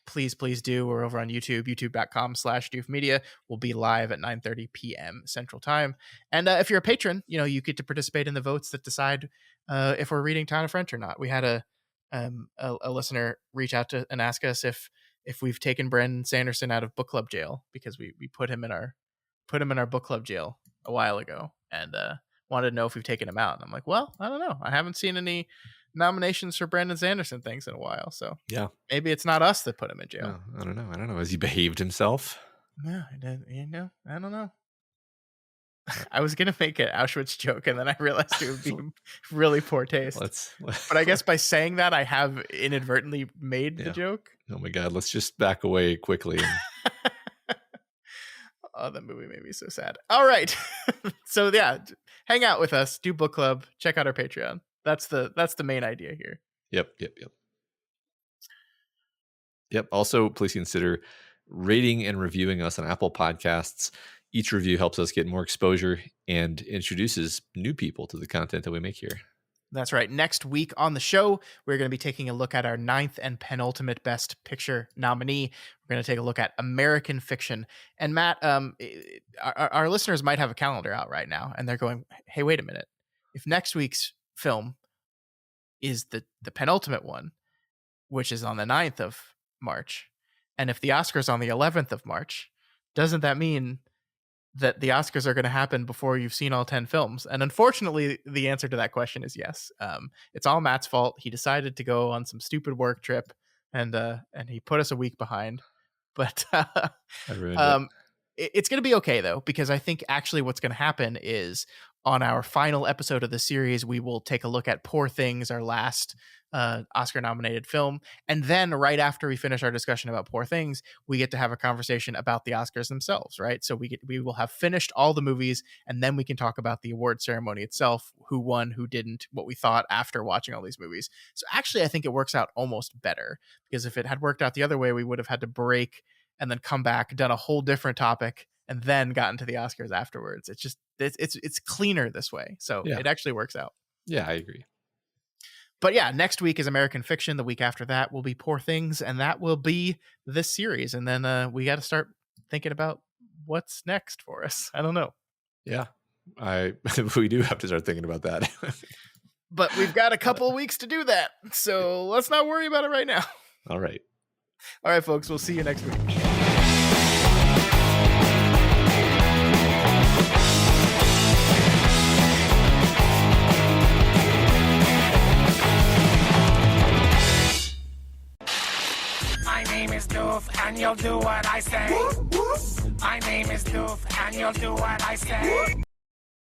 S1: please do. We're over on YouTube, youtube.com/doofmedia. We'll be live at 9:30 p.m. Central Time. And if you're a patron, you get to participate in the votes that decide if we're reading Tana French or not. We had a listener reach out to and ask us if we've taken Brandon Sanderson out of book club jail, because we put him in our book club jail a while ago, and wanted to know if we've taken him out. And I'm like, well, I don't know. I haven't seen any nominations for Brandon Sanderson things in a while, so
S2: yeah,
S1: maybe it's not us that put him in jail.
S2: I don't know. Has he behaved himself?
S1: Yeah, I don't know. I was gonna make an Auschwitz joke, and then I realized it would be really poor taste. But I guess by saying that, I have inadvertently made the joke.
S2: Oh my god, let's just back away quickly.
S1: Oh, that movie made me so sad. All right. So yeah, hang out with us, do book club, check out our Patreon. That's the main idea here.
S2: Yep. Also, please consider rating and reviewing us on Apple Podcasts. Each review helps us get more exposure and introduces new people to the content that we make here.
S1: That's right. Next week on the show, we're going to be taking a look at our 9th and penultimate Best Picture nominee. We're going to take a look at American Fiction. And Matt, our listeners might have a calendar out right now, and they're going, hey, wait a minute. If next week's film is the penultimate one, which is on the 9th of March, and if the Oscar's on the 11th of March, doesn't that mean that the Oscars are going to happen before you've seen all 10 films? And unfortunately, the answer to that question is yes. It's all Matt's fault. He decided to go on some stupid work trip, and he put us a week behind. But it's going to be okay, though, because I think actually what's going to happen is on our final episode of the series, we will take a look at Poor Things, our last Oscar-nominated film. And then right after we finish our discussion about Poor Things, we get to have a conversation about the Oscars themselves, right? So we will have finished all the movies, and then we can talk about the award ceremony itself, who won, who didn't, what we thought after watching all these movies. So actually, I think it works out almost better, because if it had worked out the other way, we would have had to break and then come back, done a whole different topic, and then gotten to the Oscars afterwards. It's just it's cleaner this way. So It actually works out.
S2: Yeah, I agree.
S1: But yeah, next week is American Fiction. The week after that will be Poor Things, and that will be this series. And then we got to start thinking about what's next for us. I don't know.
S2: Yeah, we do have to start thinking about that.
S1: But we've got a couple of weeks to do that, so let's not worry about it right now.
S2: All right,
S1: folks. We'll see you next week.
S4: My name is Doof, and you'll do what I say. My name is Doof, and you'll do what I say.